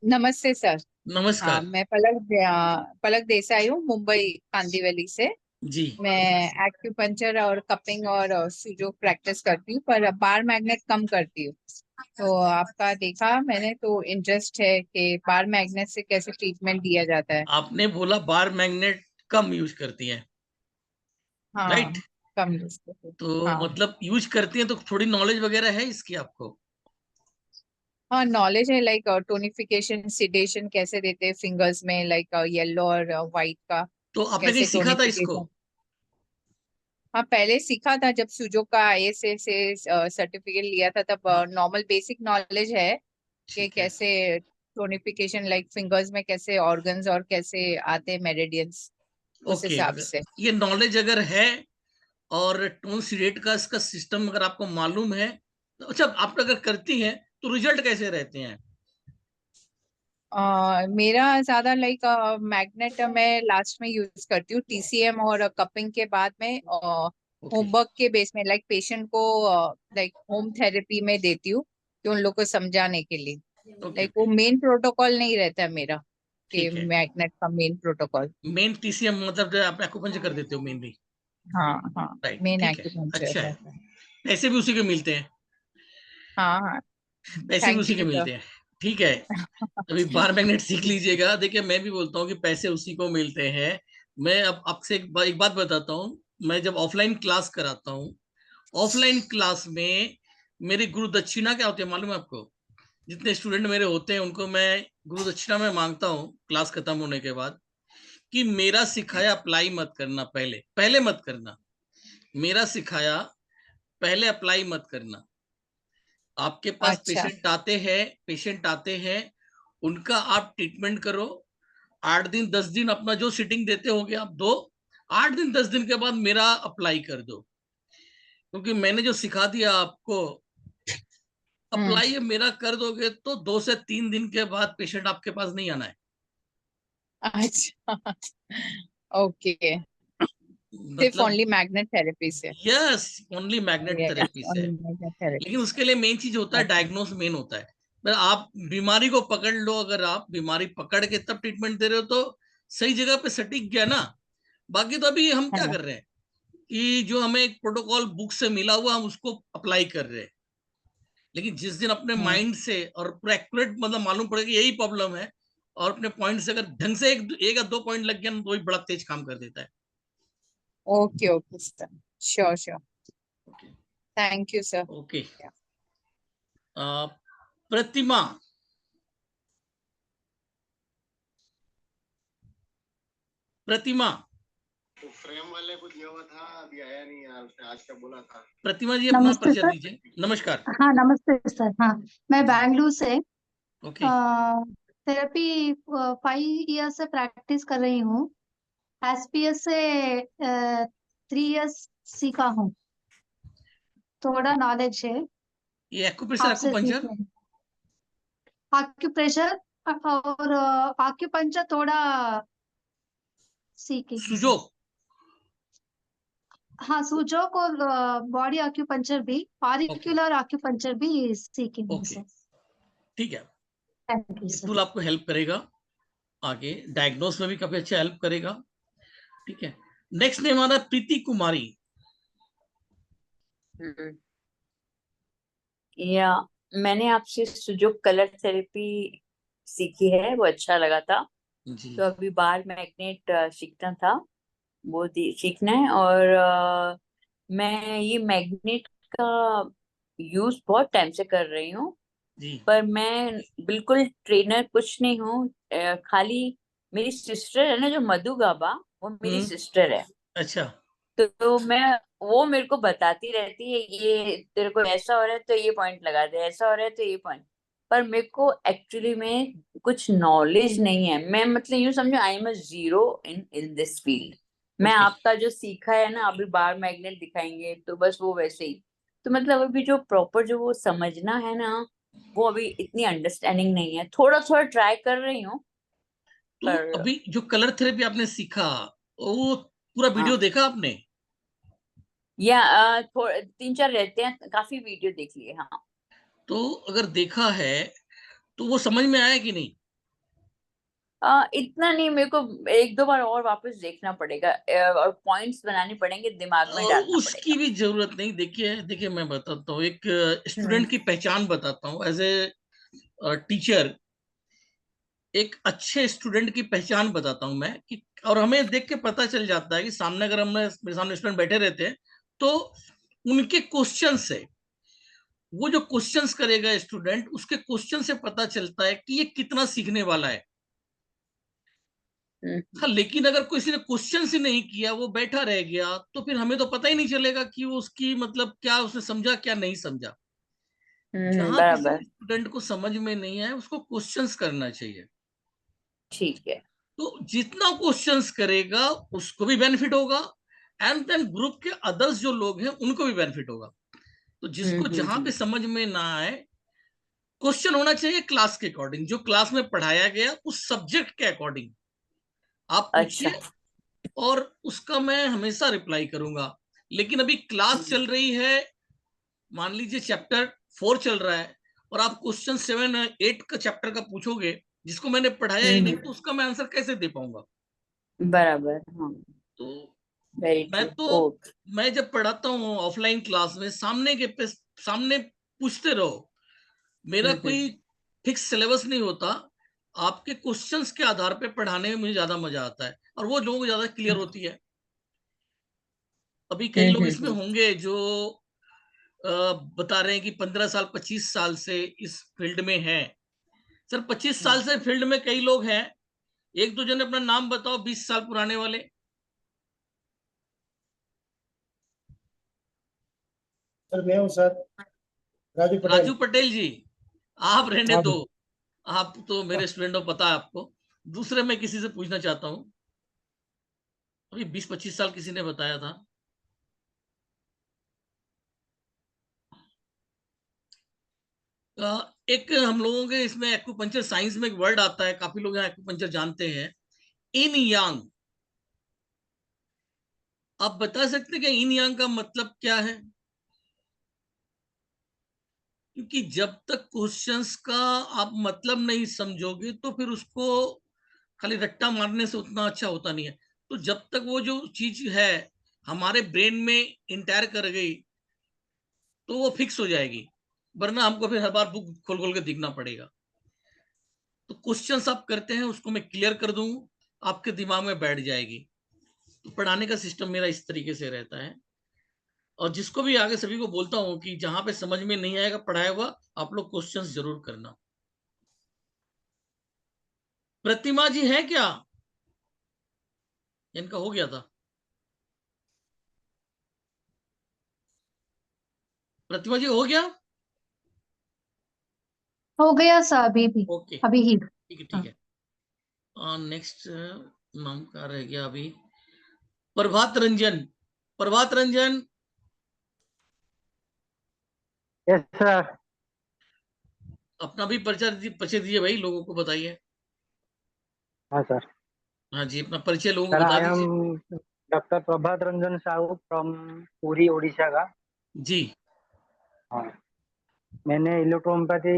नमस्ते सर। नमस्कार। मैं पलक देसाई हूँ, मुंबई कांदिवली से। जी मैं एक्यूपंचर और कपिंग और सुजो प्रैक्टिस करती हूँ, पर बार मैग्नेट कम करती हूँ। तो आपका देखा मैंने, तो इंटरेस्ट है कि बार मैग्नेट से कैसे ट्रीटमेंट दिया जाता है। आपने बोला बार मैग्नेट कम यूज करती हैं, हाँ, राइट? कम यूज करती हूँ। तो हाँ मतलब यूज करती हैं तो थोड़ी नॉलेज वगैरह है इसकी आपको? हाँ, नॉलेज है, लाइक टोनिफिकेशन सिडेशन कैसे देते हैं फिंगर्स में, लाइक येलो और व्हाइट का तो आपने कहीं कैसे सीखा था इसको? टोनिफिकेशन। हाँ, पहले सीखा था जब सुजो का ISA से सर्टिफिकेट लिया था, तब नॉर्मल बेसिक नॉलेज है कि ठीक है। कैसे टोनिफिकेशन, लाइक फिंगर्स में कैसे ऑर्गन्स और कैसे आते हैं मेरिडियंस, उस ओके, हिसाब अगर से। ये नॉलेज अगर है और टोन सीडेट का इसका सिस्टम अगर आपको मालूम है तो अच्छा, आप अगर करती हैं तो रिजल्ट कैसे रहते हैं? मेरा ज्यादा लाइक मैग्नेट मैं लास्ट में यूज करती हूँ, TCM और कपिंग के बाद में ओके होमवर्क के बेस में, लाइक पेशेंट को लाइक होम थेरेपी में देती हूँ कि उन लोग को समझाने के लिए। ओके लाइक वो मेन प्रोटोकॉल नहीं रहता है मेरा, कि ठीक है। मैग्नेट का मेन प्रोटोकॉल। मेन TCM मतलब जो आप एक्यूपंक्चर कर देते हो मेनली, हाँ हाँ, राइट? मेन ठीक है, एक्यूपंक्चर अच्छा है। रहता है। पैसे भी उसी के मिलते हैं? हाँ हाँ, पैसे भी थैंक उसी के यू सर। मिलते हैं, ठीक है। अभी बार मैग्नेट सीख लीजिएगा। देखिए मैं भी बोलता हूँ कि पैसे उसी को मिलते हैं। मैं अब आपसे एक बात बताता हूँ। मैं जब ऑफलाइन क्लास कराता हूँ, ऑफलाइन क्लास में मेरी गुरु दक्षिणा क्या होती है मालूम है आपको? जितने स्टूडेंट मेरे होते हैं उनको मैं गुरु दक्षिणा में मांगता हूँ क्लास खत्म होने के बाद, कि मेरा सिखाया अप्लाई मत करना, पहले पहले मत करना। मेरा सिखाया पहले अप्लाई मत करना। आपके पास अच्छा। पेशेंट आते हैं, उनका आप ट्रीटमेंट करो। 8 दिन 10 दिन अपना जो सिटिंग देते होगे आप दो। 8 दिन 10 दिन के बाद मेरा अप्लाई कर दो, क्योंकि मैंने जो सिखा दिया आपको, अप्लाई मेरा कर दोगे तो 2 से 3 दिन के बाद पेशेंट आपके पास नहीं आना है। अच्छा, ओके, सिर्फ मतलब ओनली मैग्नेट थेरेपी से। यस, ओनली मैग्नेट थेरेपी से। ओनली मैग्नेट थेरेपी लेकिन से। उसके लिए मेन चीज होता है अच्छा। डायग्नोस, मेन होता है। मतलब आप बीमारी को पकड़ लो, अगर आप बीमारी पकड़ के तब ट्रीटमेंट दे रहे हो तो सही जगह पे सटीक गया ना। बाकी तो अभी हम क्या हाँ कर रहे हैं कि जो हमें एक प्रोटोकॉल बुक से मिला हुआ हम उसको अप्लाई कर रहे हैं। लेकिन जिस दिन अपने हाँ, माइंड से और पूरा एक्यूरेट मतलब मालूम पड़ेगा यही प्रॉब्लम है, और अपने पॉइंट से अगर ढंग से एक या दो पॉइंट लग गया ना तो ही बड़ा तेज काम कर देता है। Okay okay sir, sure sure, thank you sir. Okay. Pratima. Pratima तो फ्रेम वाले को दिया हुआ था, अभी आया नहीं यार, उसने आज का बोला था। प्रतिमा जी अपना नमस्ते परिचय सर। दीजिए। नमस्कार। हाँ नमस्ते सर। हाँ, मैं बैंगलोर से ओके थेरेपी 5 ईयर से प्रैक्टिस कर रही हूँ। SPS से 3 इयर्स सीखा हूँ, थोड़ा नॉलेज है ये एक्यूप्रेशर आपसे एक्यूपंक्चर सीखने। आक्यूप्रेशर और आक्यूपंचर थोड़ा सीखी हूँ सुजो। सर। हाँ, सुजोक और बॉडी आक्यूपंचर भी, ऑरिक्युलर आक्यूपंचर भी सीखी हूँ ओके सर। ठीक है। Thank you sir. टूल आपको हेल्प करेगा आगे, डायग्नोस में भी काफी अच्छा हेल्प करेगा। ठीक है। नेक्स्ट नेम हमारा प्रीति कुमारी। या मैंने आपसे सुजोक कलर थेरेपी सीखी है, वो अच्छा लगा था। जी तो अभी बार मैग्नेट सीखना था, वो सीखना है। और मैं ये मैग्नेट का यूज बहुत टाइम से कर रही हूँ, जी पर मैं बिल्कुल ट्रेनर कुछ नहीं हूँ। खाली मेरी सिस्टर है ना, जो मधु गाबा, वो मेरी सिस्टर है। अच्छा तो मैं, वो मेरे को बताती रहती है, ये तेरे को ऐसा हो रहा है तो ये पॉइंट लगा दे, ऐसा हो रहा है तो ये पॉइंट। पर मेरे को एक्चुअली में कुछ नॉलेज नहीं है। मैं मतलब यूं समझो I am a zero in this field. मैं ओके आपका जो सीखा है ना, अभी बार मैग्नेट दिखाएंगे तो बस वो वैसे ही। तो मतलब अभी जो प्रॉपर जो वो समझना है ना, वो अभी इतनी अंडरस्टैंडिंग नहीं है। थोड़ा थोड़ा ट्राई कर रही हूँ तो पर। अभी जो कलर थेरेपी आपने सीखा वो पूरा वीडियो हाँ, देखा आपने? या 3-4 रहते हैं, काफी वीडियो देख लिए। हाँ, तो अगर देखा है तो वो समझ में आया कि नहीं? इतना नहीं, मेरे को 1-2 बार और वापस देखना पड़ेगा और पॉइंट्स बनाने पड़ेंगे, दिमाग में डालना उसकी पड़ेगा। भी जरूरत नहीं। देखिए देखिए मैं बताता हूँ, एक हम्म स्टूडेंट की पहचान बताता हूँ एज ए टीचर। एक अच्छे स्टूडेंट की पहचान बताता हूं मैं कि, और हमें देख के पता चल जाता है कि सामने अगर मेरे सामने स्टूडेंट बैठे रहते हैं तो उनके क्वेश्चन से, वो जो क्वेश्चंस करेगा स्टूडेंट, उसके क्वेश्चन से पता चलता है कि ये कितना सीखने वाला है। हाँ, लेकिन अगर किसी ने क्वेश्चन ही नहीं किया, वो बैठा रह गया, तो फिर हमें तो पता ही नहीं चलेगा कि वो उसकी मतलब क्या उसने समझा क्या नहीं समझा। जहां किसी बराबर। स्टूडेंट को समझ में नहीं आए उसको क्वेश्चंस करना चाहिए। ठीक है। तो जितना क्वेश्चंस करेगा उसको भी बेनिफिट होगा, एंड देन ग्रुप के अदर्स जो लोग हैं उनको भी बेनिफिट होगा। तो जिसको जहां पे समझ में ना आए, क्वेश्चन होना चाहिए क्लास के अकॉर्डिंग, जो क्लास में पढ़ाया गया उस सब्जेक्ट के अकॉर्डिंग आप अच्छा। पूछिए, और उसका मैं हमेशा रिप्लाई करूंगा। लेकिन अभी क्लास चल रही है, मान लीजिए चैप्टर 4 चल रहा है, और आप क्वेश्चन 7-8 का चैप्टर का पूछोगे जिसको मैंने पढ़ाया ही नहीं, तो उसका मैं आंसर कैसे दे पाऊंगा? बराबर। हाँ, तो वेरी मैं ट्रू। तो ओके। मैं जब पढ़ाता हूँ ऑफलाइन क्लास में, सामने पूछते रहो। मेरा कोई फिक्स सिलेबस नहीं होता। आपके क्वेश्चंस के आधार पे पढ़ाने में मुझे ज्यादा मजा आता है, और वो लोगों को ज्यादा क्लियर होती है। अभी कई लोग इसमें होंगे जो बता रहे हैं कि 15 साल 25 साल से इस फील्ड में हैं। सर 25 साल से फील्ड में कई लोग हैं, एक दो जन अपना नाम बताओ 20 साल पुराने वाले। सर मैं हूँ सर, राजू पटेल। राजू पटेल जी, आप रहने हाँ दो। जी। आप तो मेरे स्टूडेंट हो, पता है आपको। दूसरे मैं किसी से पूछना चाहता हूँ। अभी 20-25 साल किसी ने बताया था। एक हम लोगों के इसमें एक्यूपंक्चर साइंस में एक वर्ड आता है, काफी लोग यहाँ एक्यूपंक्चर जानते हैं, इन यांग। आप बता सकते हैं कि इन यांग का मतलब क्या है? क्योंकि जब तक क्वेश्चंस का आप मतलब नहीं समझोगे तो फिर उसको खाली रट्टा मारने से उतना अच्छा होता नहीं है। तो जब तक वो जो चीज है हमारे ब्रेन में इंटायर कर गई तो वो फिक्स हो जाएगी, वरना हमको फिर हर बार बुक खोल खोल के दिखना पड़ेगा। तो क्वेश्चंस आप करते हैं उसको मैं क्लियर कर दूं, आपके दिमाग में बैठ जाएगी। तो पढ़ाने का सिस्टम मेरा इस तरीके से रहता है। और जिसको भी आगे सभी को बोलता हूँ कि जहां पे समझ में नहीं आएगा पढ़ाया हुआ, आप लोग क्वेश्चंस जरूर करना। प्रतिमा जी है क्या? इनका हो गया था। प्रतिमा जी हो गया? हो गया सर, अभी भी, ओके, अभी ही। ठीक है ठीक है। नेक्स्ट नाम का रह गया अभी, प्रभात रंजन। Prabhat Ranjan, yes sir. अपना भी परिचय दीजिए भाई, लोगों को बताइए। हाँ सर। हाँ जी, अपना परिचय लोगों को सर बता आई एम दीजिए। डॉक्टर प्रभात रंजन साहू फ्रॉम पुरी ओडिशा का। जी। हाँ, मैंने इलेक्ट्रोपैथी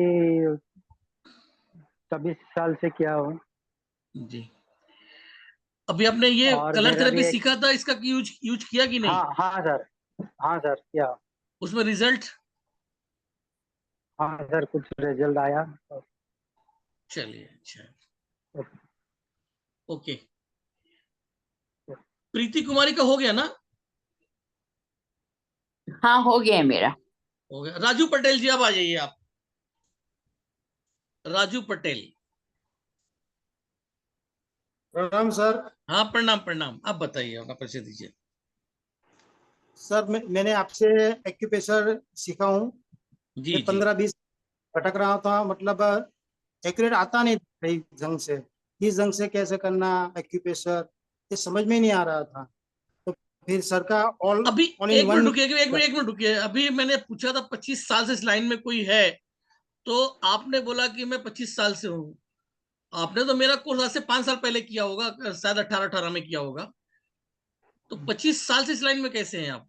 26 साल से किया हूँ। जी। अभी आपने ये और कलर मेरा थेरेपी भी एक, सीखा था, इसका यूज किया कि नहीं? हाँ हाँ सर, हाँ सर किया। उसमें रिजल्ट? हाँ सर, कुछ रिजल्ट आया। चलिए अच्छा, ओके। प्रीति कुमारी का हो गया ना? हाँ, हो गया है मेरा। हो गया। राजू पटेल जी, अब आ जाइए आप। राजू पटेल। प्रणाम सर। हाँ प्रणाम प्रणाम, आप बताइए, अपना परिचय दीजिए। सर मैंने आपसे एक्यूप्रेशर सीखा हूँ। जी मैं जी। 15-20 भटक रहा था, मतलब एक्यूरेट आता नहीं सही ढंग से, किस ढंग से कैसे करना एक्यूप्रेशर, ये समझ में नहीं आ रहा था। तो फिर सर का अभी ऑल इन एक वन। मिनट रुकिए, एक मिनट रुकिए। अभी मैंने पूछा था 25 साल से इस लाइन में कोई है, तो आपने बोला कि मैं 25 साल से हूँ। आपने तो मेरा कोर्स आज से 5 साल पहले किया होगा, शायद 18 में किया होगा। तो 25 साल से इस लाइन में कैसे हैं आप?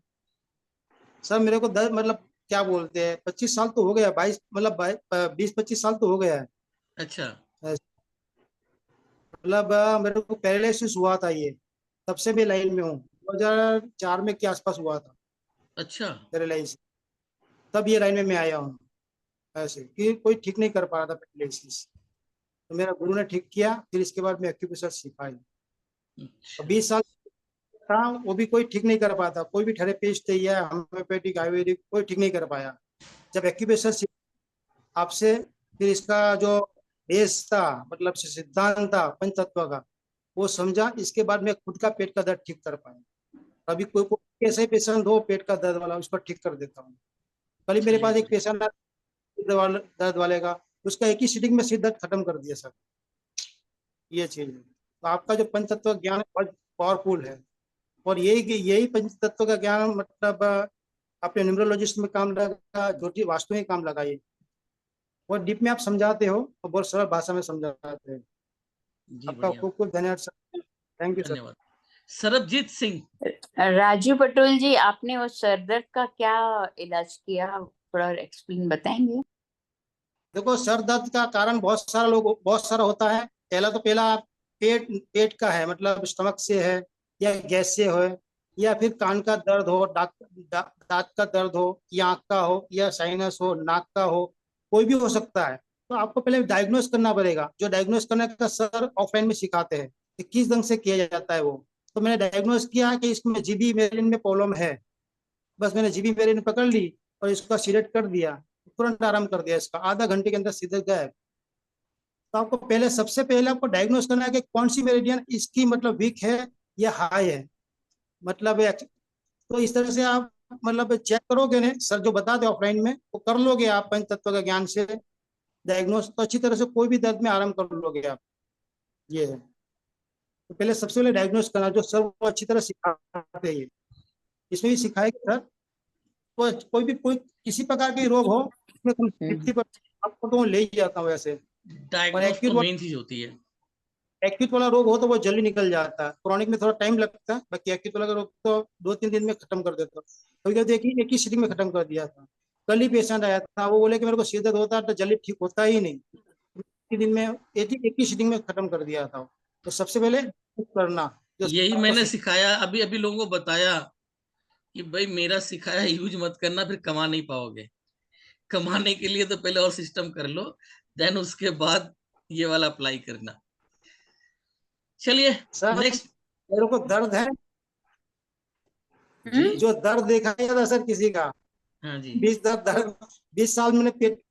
सर मेरे को 10 मतलब क्या बोलते हैं 25 साल तो हो गया, 22 मतलब 20-25 साल तो हो गया है। अच्छा। मतलब मेरे को पैरालिसिस हुआ था, ये तब से भी लाइन में हूँ। 2004 में के आसपास हुआ था अच्छा। पैरालिसिस, तब ये लाइन में मैं आया हूँ। ऐसे कि कोई ठीक नहीं कर पा रहा था पैरालिसिस, तो मेरा गुरु ने ठीक किया, फिर इसके बाद मैं एक्यूप्रेशर सीखा है। 20 साल था, वो भी कोई ठीक नहीं कर पाता, कोई भी थेरेपिस्ट या होम्योपैथिक आयुर्वेदिक कोई ठीक नहीं कर पाया। जब एक्यूप्रेशर आपसे, फिर इसका जो बेस था मतलब सिद्धांत था पंचतत्व का, वो समझा, इसके बाद मैं खुद का पेट का दर्द ठीक कर पाया। अभी कोई ऐसे पेशेंट हो पेट का दर्द वाला, उसको ठीक कर देता हूँ। कल ही मेरे पास एक पेशेंट दर्द वाले का, उसका एक ही सीटिंग में सिर दर्द खत्म कर दिया सर। ये चीज है। तो आपका जो पंचतत्व ज्ञान बहुत पावरफुल है, और यही पंचतत्व का ज्ञान मतलब अपने न्यूमरोलॉजिस्ट में काम लगा, ज्योतिष वास्तु में काम लगा। ये बहुत डीप में आप समझाते हो और बहुत सरल भाषा में समझाते हैं। आपका खूब खूब धन्यवाद सर, थैंक यू सर। धन्यवाद। सरबजीत सिंह। राजू पटोल जी, आपने उस सर दर्द का क्या इलाज किया, थोड़ा एक्सप्लेन बताएंगे? देखो सर दर्द का कारण बहुत सारा होता है। पहला पेट का है, मतलब स्टमक से है या गैस से हो, या फिर कान का दर्द हो, दांत का दर्द हो, या आंख का हो, या साइनस हो, नाक का हो, कोई भी हो सकता है। तो आपको पहले डायग्नोस करना पड़ेगा। जो डायग्नोस करने का सर ऑफलाइन में सिखाते हैं कि किस ढंग से किया जाता है वो। तो मैंने डायग्नोस किया कि इसमें जीबी मेरिन में प्रॉब्लम है। बस मैंने जीबी मेरिन पकड़ ली और इसका सिलेक्ट कर दिया, तुरंत आराम कर दिया इसका, आधा घंटे के अंदर सीधे गए। तो आपको पहले सबसे पहले आपको डायग्नोस करना है कि कौन सी मेरिडियन इसकी मतलब वीक है या हाई है। मतलब तो इस तरह से आप मतलब चेक करोगे ना सर, जो बता दे ऑफलाइन में वो कर लोगे आप पंच तत्व का ज्ञान से डायग्नोस, तो अच्छी तरह से कोई भी दर्द में आराम कर लोगे आप। ये है। तो पहले सबसे पहले डायग्नोस करना, जो सर वो अच्छी तरह सिखाते हैं, इसमें भी सिखाएगा सर। तो कोई किसी प्रकार के रोग हो, इसमें 50% आपको तो ले ही जाता हूँ वैसे। और डायग्नोस तो मेन चीज होती है। एक्यूट वाला रोग हो तो वो जल्दी निकल जाता है, क्रॉनिक में थोड़ा टाइम लगता है। बाकी एक्यूट वाला रोग तो 2-3 दिन में खत्म कर देता है। कभी कभी एक ही सीटिंग में खत्म कर दिया था। कल ही पेशेंट आया था, वो बोले कि मेरे को सिर दर्द होता है तो जल्दी ठीक होता ही नहीं, दिन में एक ही सीटिंग में खत्म कर दिया था। तो सबसे पहले करना, यही मैंने सिखाया, अभी अभी लोगों को बताया कि भाई मेरा सिखाया यूज मत करना, फिर कमा नहीं पाओगे। कमाने के लिए तो पहले और सिस्टम कर लो, देन उसके बाद ये वाला अप्लाई करना। चलिए नेक्स्ट। मेरे को दर्द है जी, जो दर्द देखा था सर किसी का, हाँ जी, 20 साल मैंने पेट,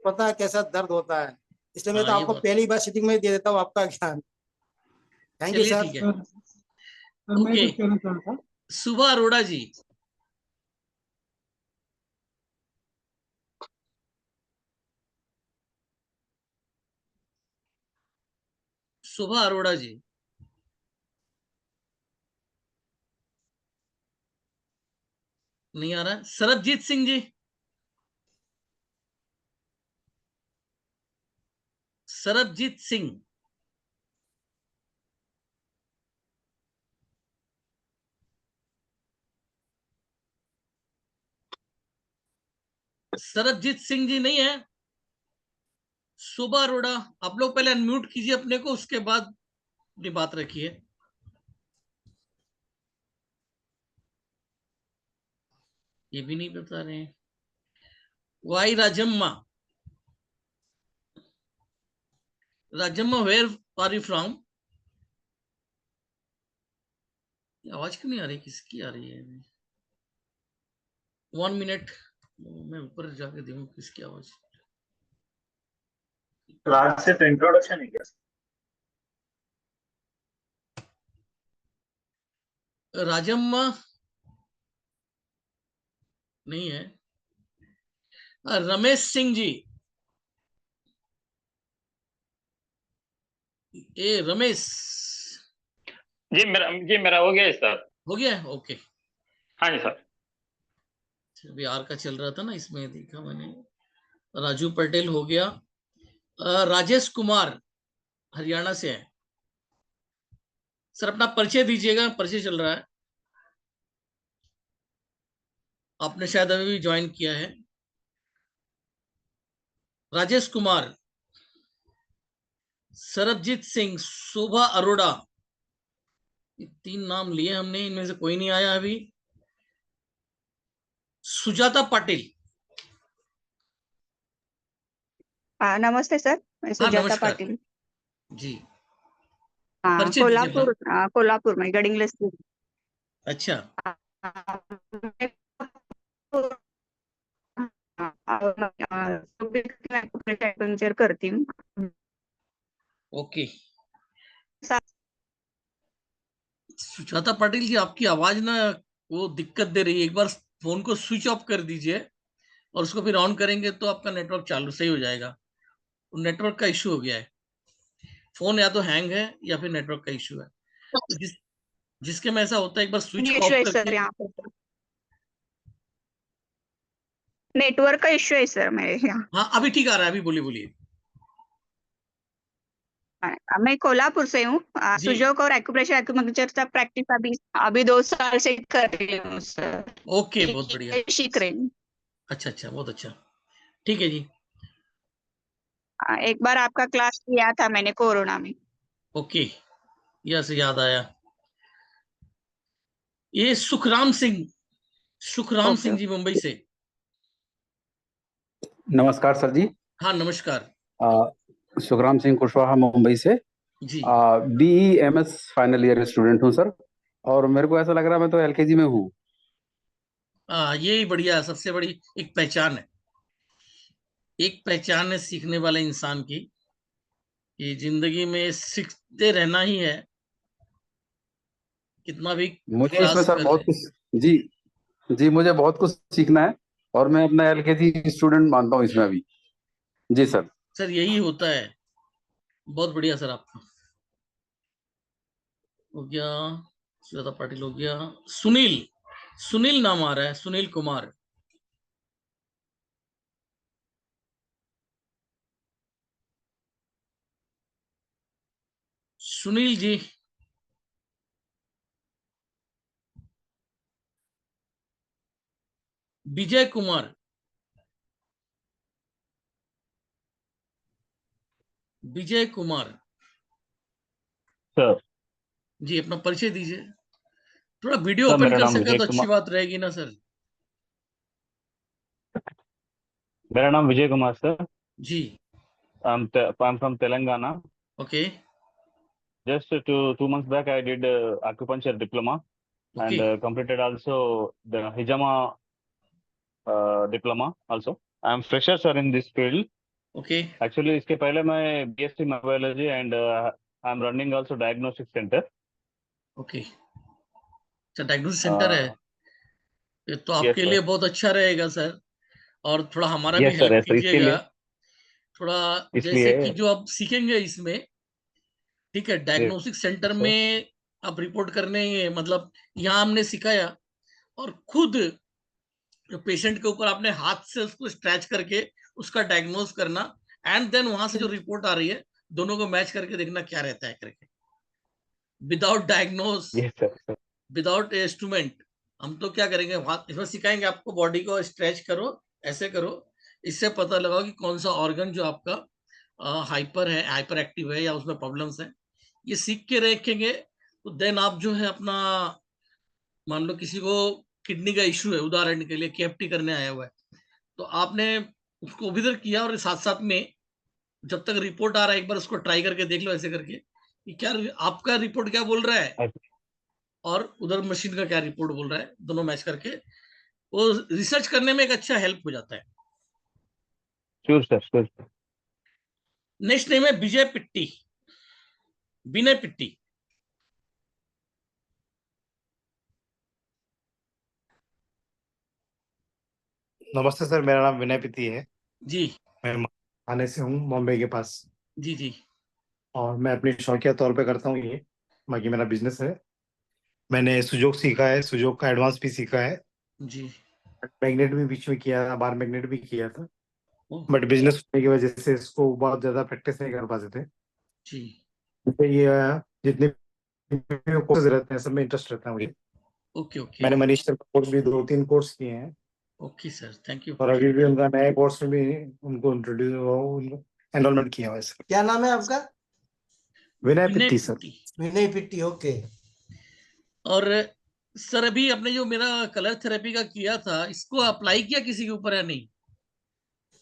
पता है कैसा दर्द होता है। इसलिए मैं तो आपको पहली बार सीटिंग में दे देता हूँ आपका ज्ञान। Thank you sir. ठीक है। मैं कुछ कहना चाह रहा था। सुभा अरोड़ा जी। सुभा अरोड़ा जी। नहीं आ रहा। सरबजीत सिंह जी। सरबजीत सिंह। सरबजीत सिंह जी नहीं है। सुभा अरोड़ा, आप लोग पहले अनम्यूट कीजिए अपने को, उसके बाद अपनी बात रखिए। ये भी नहीं बता रहे हैं। Y Rajamma. Rajamma, where are you from? आवाज क्यों नहीं आ रही? किसकी आ रही है? 1 मिनट, मैं ऊपर जाके देखूं किसकी आवाज। क्लास से तो इंट्रोडक्शन है क्या? राजम्मा नहीं है। रमेश सिंह जी। ए रमेश। जी मेरा हो गया सर। हो गया, ओके। हाँ जी सर। अभी आर का चल रहा था ना, इसमें देखा मैंने। राजू पटेल हो गया। राजेश कुमार हरियाणा से है। सर अपना परिचय दीजिएगा, परिचय चल रहा है। आपने शायद अभी भी ज्वाइन किया है। राजेश कुमार, सरबजीत सिंह, शोभा अरोड़ा, ये 3 नाम लिए हमने, इनमें से कोई नहीं आया अभी। सुजाता पाटिल। नमस्ते सर, मैं हाँ सुजाता नमस्कार पाटिल। जी। हाँ, परिचय दीजिए अपना। कोल्हापुर में गडिंग्लज से। अच्छा। एक्यूपंक्चर करती हूँ। ओके। सुजाता पाटिल जी, आपकी आवाज ना वो दिक्कत दे रही है। एक बार फोन को स्विच ऑफ कर दीजिए और उसको फिर ऑन करेंगे तो आपका नेटवर्क चालू सही हो जाएगा। नेटवर्क का इश्यू हो गया है। फोन या तो हैंग है या फिर नेटवर्क का इश्यू है। तो जिसके में ऐसा होता है, एक बार स्विच को ऑफ इश्यू है करके। सर, यहाँ पर नेटवर्क का इश्यू है सर मेरे यहाँ। हाँ अभी ठीक आ रहा है, अभी बोलिए बोलिए। मैं कोल्हापुर से हूँ। जी। सुजोक और एक्यूप्रेशर का प्रैक्टिस अभी अभी 2 साल से कर रही हूँ सर। ओके, बहुत बढ़िया। सीख रही हूँ। अच्छा, बहुत अच्छा। ठीक है जी। एक बार आपका क्लास लिया था मैंने कोरोना में। ओके, यह से याद आया। ये सुखराम सिंह जी मुंबई से। नमस्कार सर जी। हाँ नमस्कार सुखराम सिंह कुशवाहा मुंबई से। जी। BEMS फाइनल ईयर स्टूडेंट हूँ सर, और मेरे को ऐसा लग रहा है मैं तो LKG में हूँ। यही बढ़िया, सबसे बड़ी एक पहचान है। एक पहचान है सीखने वाले इंसान की, कि जिंदगी में सीखते रहना ही है, कितना भी मुझे इसमें क्लास सर कर बहुत ले। कुछ जी मुझे बहुत कुछ सीखना है, और मैं अपना LKG स्टूडेंट मानता हूँ इसमें अभी। जी सर। सर यही होता है। बहुत बढ़िया सर। आपका हो गया, सुजाता पाटिल हो गया। सुनील नाम आ रहा है, सुनील कुमार। सुनील जी। विजय कुमार। सर जी, अपना परिचय दीजिए। थोड़ा वीडियो सर ओपन मेरा कर नाम सके विजय तो अच्छी कुमार। बात रहेगी ना सर। मेरा नाम विजय कुमार सर। जी। I'm from Telangana. Okay. Just 2 months back, I did acupuncture diploma and okay. completed also the Hijama diploma also. I'm fresher sir in this field. Okay. Actually, इसके पहले मैं BSc Microbiology and I'm running also diagnostic center. Okay, अच्छा डायग्नोसिस सेंटर है। ये तो Yes आपके sir. लिए बहुत अच्छा रहेगा सर। और थोड़ा हमारा भी Yes sir. Help Yes sir. इसके कीजिएगा। लिए थोड़ा जैसे इसलिए कि जो आप सीखेंगे इसमें, ठीक है, Yes डायग्नोस्टिक सेंटर sir. में आप रिपोर्ट करने, मतलब यहाँ हमने सिखाया, और खुद पेशेंट के ऊपर आपने हाथ से उसको स्ट्रेच करके उसका डायग्नोस करना, एंड देन वहां से जो रिपोर्ट आ रही है दोनों को मैच करके देखना क्या रहता है करके, without diagnose, Yes sir. Without instrument. हम तो क्या करेंगे, इसमें सिखाएंगे आपको, बॉडी को स्ट्रेच करो, ऐसे करो, इससे पता लगाओ कि कौन सा ऑर्गन जो आपका हाइपर है, हाइपर एक्टिव है, या उसमें प्रॉब्लम्स है। ये सीख के रखेंगे तो देन आप जो है अपना, मान लो किसी को किडनी का इश्यू है, उदाहरण के लिए KFT करने आया हुआ है, तो आपने उसको विजिट किया, और साथ साथ में जब तक रिपोर्ट आ रहा है एक बार उसको ट्राई करके देख लो, ऐसे करके कि क्या आपका रिपोर्ट क्या बोल रहा है और उधर मशीन का क्या रिपोर्ट बोल रहा है, दोनों मैच करके वो रिसर्च करने में एक अच्छा हेल्प हो जाता है। Sure sir. Sure sir. Next name है विनय पिट्टी। नमस्ते सर, मेरा नाम विनय पित्ती है। जी। मैं थाने से हूँ, मुंबई के पास। जी जी। और मैं अपनी शौकिया तौर पे करता हूँ ये, बाकी मेरा बिजनेस है। मैंने सुजोक सीखा है, सुजोक का एडवांस भी सीखा है, जी। मैग्नेट भी बीच में किया था, बार मैग्नेट भी किया था, ओह, बट बिजनेस होने की वजह से इसको बहुत ज्यादा प्रैक्टिस नहीं कर पाते थे। जी। तो ये जितने कोर्सेज रहते हैं सब में इंटरेस्ट रहता है मुझे। ओके ओके मैंने मनीष सर का कोर्स भी 2-3 कोर्स किए हैं, ओके सर, थैंक यू। और अभी भी उनका नए कोर्स में भी उनको इंट्रोड्यूस एनरोलमेंट किया हुआ है सर। क्या नाम है आपका? विनय विनय पिट्टी सर। पिट्टी। विनय पिट्टी, ओके। और सर अभी आपने जो मेरा कलर थेरेपी का किया था, इसको अप्लाई किया किसी के ऊपर या नहीं?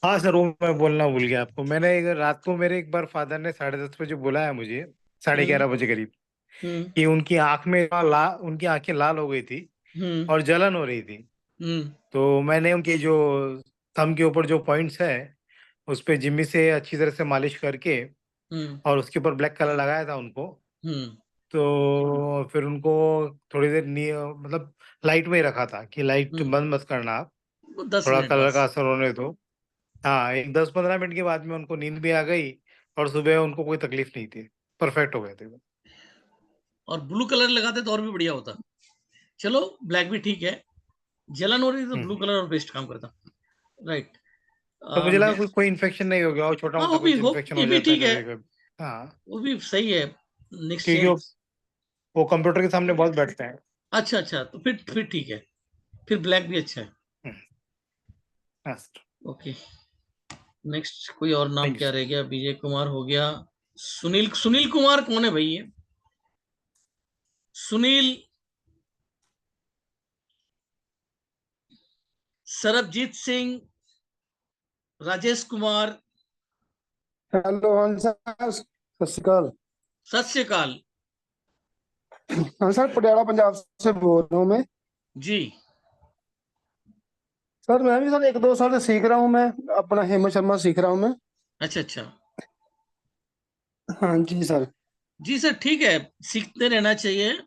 हाँ सर, वो मैं बोलना भूल गया आपको। मैंने रात को मेरे एक बार फादर ने 10:30 बजे बुलाया मुझे, 11:30 बजे करीब, कि उनकी आंख में उनकी आंखें लाल हो गई थी और जलन हो रही थी। तो मैंने उनके जो थंब के ऊपर जो पॉइंट्स है उस पे जिम्मी से अच्छी तरह से मालिश करके और उसके ऊपर ब्लैक कलर लगाया था उनको। तो फिर उनको थोड़ी देर मतलब लाइट में ही रखा था कि लाइट बंद मत करना आप, 10 थोड़ा मिनट कलर बस। का असर होने दो। हाँ, एक 10-15 मिनट के बाद में उनको नींद भी आ गई और सुबह उनको कोई तकलीफ नहीं थी, परफेक्ट हो गए थे। और ब्लू कलर लगाते तो और भी बढ़िया होता। चलो ब्लैक भी ठीक है, जलन हो रही तो ब्लू कलर और बेस्ट काम करता। राइट। तो मुझे लगा कोई इन्फेक्शन नहीं हो गया और छोटा हाँ, मोटा वो भी कुछ हो, इन्फेक्शन ये हो भी जाता है ठीक है, कभी कभी। हाँ, वो भी सही है। नेक्स्ट क्योंकि चेंज। वो कंप्यूटर के सामने बहुत बैठते हैं। अच्छा अच्छा, तो फिर ठीक है, फिर ब्लैक भी अच्छा है। हाँ, ओके, नेक्स्ट कोई और नाम थैंक यू क्या सर। रह गया? विजय कुमार हो गया। सुनील कुमार कौन है भाई ये? सुनील, सरबजीत सिंह, राजेश कुमार। हेलो हाँ सर, सत श्री अकाल। सत श्री अकाल हाँ सर, पटियाला पंजाब से बोल रहा हूँ मैं। जी। सर मैं भी सर 1-2 साल से सीख रहा हूँ, मैं अपना हेमंत शर्मा सीख रहा हूँ मैं। अच्छा अच्छा। हाँ जी सर। जी सर, ठीक है, सीखते रहना चाहिए।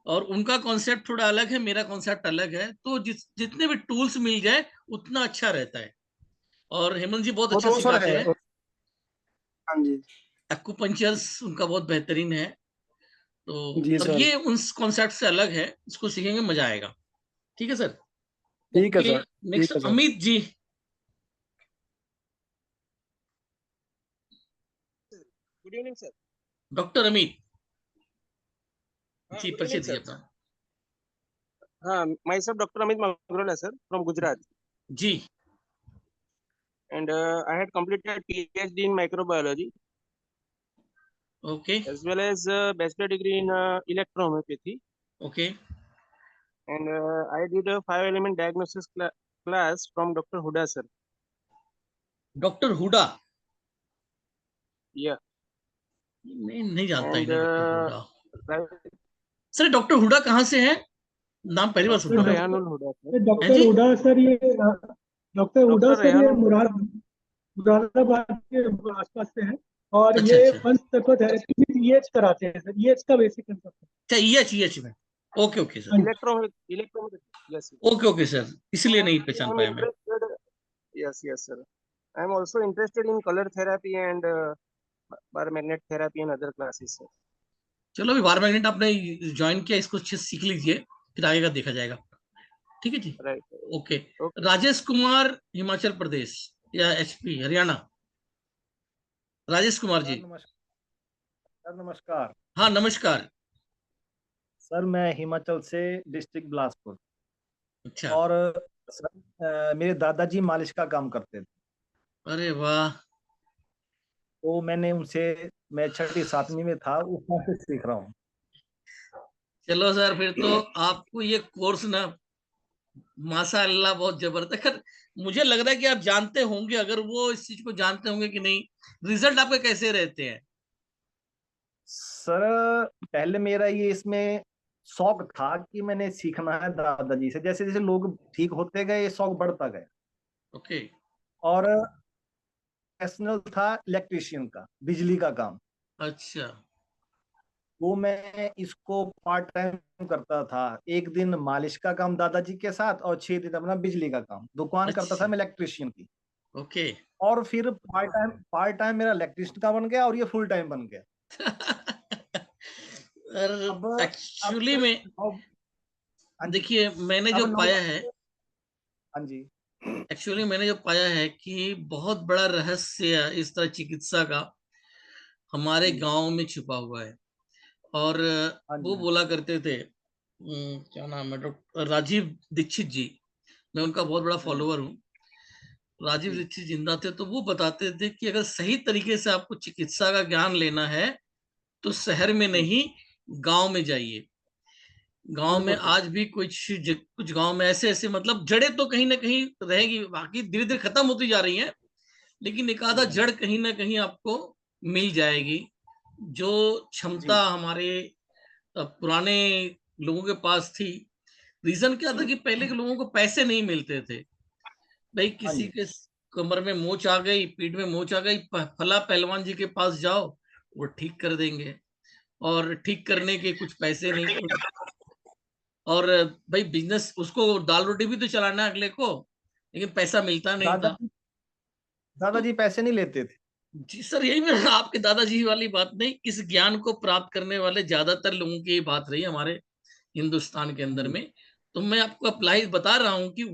और उनका कॉन्सेप्ट थोड़ा अलग है, मेरा कॉन्सेप्ट अलग है, तो जितने भी टूल्स मिल जाए उतना अच्छा रहता है। और हेमंत जी बहुत वो अच्छा तो सर सिखाते है। हैं। हाँ जी। एक्यूपंक्चर्स उनका बहुत बेहतरीन है। तो जी पर सर। ये उन कॉन्सेप्ट से अलग है, इसको सीखेंगे मजा आएगा। ठीक है सर। ठीक है ओके, सर, ठीक नेक्स्ट है sir. Amit ji. Good evening sir. Doctor Amit हाँ, जी, गुड परिचय इवनिंग दीजिए सर। अपना। हाँ, myself Dr. Amit Mangrola sir from Gujarat, जी। and I had completed PhD in microbiology okay as well as bachelor degree in electrohomeopathy, okay and I did a 5-element diagnosis class from Dr. Huda sir. Doctor Huda, Yeah, नहीं जानता and इन्हें doctor Huda. right, sir doctor Huda कहाँ से है? नाम पहली बार सुन Dr. रहा हूँ। Rehanul Huda sir. हैं डॉक्टर जी? हुडा सर, ये डॉक्टर हुडा Dr. सर ये Rehanul Huda. मुरादाबाद के आसपास से है, और अच्छा ये अच्छा पंच तत्व थेरेपी में ईएच कराते हैं सर। ईएच का बेसिक कंसेप्ट है। अच्छा, ईएच में। Okay okay sir, Electrohomeopathy. Yes, yes. Okay okay sir, इसलिए नहीं पहचान I'm पाया मैं। interested. Yes, yes sir. I'm also interested in color therapy and biomagnet therapy and other classes sir. चलो अभी बार मैग्नेट आपने ज्वाइन किया, इसको अच्छे से सीख लीजिए, फिर आगे का देखा जाएगा। ठीक है जी। Right. Okay. Okay. Rajesh Kumar, Himachal Pradesh या एचपी हरियाणा? राजेश कुमार जी। सर नमस्कार। हाँ नमस्कार। सर मैं हिमाचल से, डिस्ट्रिक्ट बिलासपुर। अच्छा। और सर मेरे दादाजी मालिश का काम करते थे, अरे वाह। तो मैंने उनसे, मैं 6ठी-7वीं में था, उस वहाँ से सीख रहा हूँ। चलो सर, फिर तो आपको ये कोर्स ना माशाअल्लाह बहुत जबरदस्त। खैर मुझे लग रहा है कि आप जानते होंगे, अगर वो इस चीज को जानते होंगे कि नहीं, रिजल्ट आपके कैसे रहते हैं? सर पहले मेरा ये इसमें शौक था कि मैंने सीखना है दादाजी से, जैसे जैसे लोग ठीक होते गए ये शौक बढ़ता गया। ओके। और प्रोफेशनल था इलेक्ट्रीशियन का, बिजली का काम। अच्छा। वो मैं इसको पार्ट टाइम करता था, एक दिन मालिश का काम दादाजी के साथ और 6 दिन अपना बिजली का काम। दुकान करता था अच्छा। मैं इलेक्ट्रीशियन की। ओके। और फिर पार्ट टाइम मेरा इलेक्ट्रीशियन का बन गया और ये फुल टाइम बन गया। और एक्चुअली में हाँ जी, देखिए मैंने अब जो नौ पाया है, हाँ जी, एक्चुअली मैंने जो पाया है कि बहुत बड़ा रहस्य इस तरह चिकित्सा का हमारे जी, गांव में छुपा हुआ है। और हाँ जी, वो हाँ बोला करते थे, क्या नाम है, डॉक्टर राजीव दीक्षित जी, मैं उनका बहुत बड़ा फॉलोअर हूँ। राजीव जी, दीक्षित जिंदा थे तो वो बताते थे कि अगर सही तरीके से आपको चिकित्सा का ज्ञान लेना है तो शहर में जी, नहीं, गांव में जाइए। गांव में बिल्कुल सर, आज भी कुछ गांव में ऐसे ऐसे मतलब जड़ें तो कहीं ना कहीं रहेगी, बाकी धीरे धीरे खत्म होती जा रही हैं, लेकिन एक हाँ आधा जी, हाँ जड़ जी, कहीं ना कहीं आपको मिल जाएगी। जो क्षमता जी, हमारे पुराने लोगों के पास थी। रीजन क्या था कि पहले के लोगों को पैसे नहीं मिलते थे। भाई हाँ किसी जी, के कमर में मोच आ गई, पीठ में मोच आ गई, फला पहलवान जी के पास जाओ, वो ठीक कर देंगे। और ठीक करने के कुछ पैसे नहीं थे। और भाई बिजनेस, उसको दाल रोटी भी तो चलाना है अगले को, लेकिन पैसा मिलता नहीं था। दादाजी तो दादाजी पैसे नहीं लेते थे। जी सर, यही मेरा आपके दादाजी वाली बात नहीं, इस ज्ञान को प्राप्त करने वाले ज्यादातर लोगों की ये बात रही हमारे हिंदुस्तान के अंदर जी, में। तो मैं आपको अप्लाई बता रहा हूं कि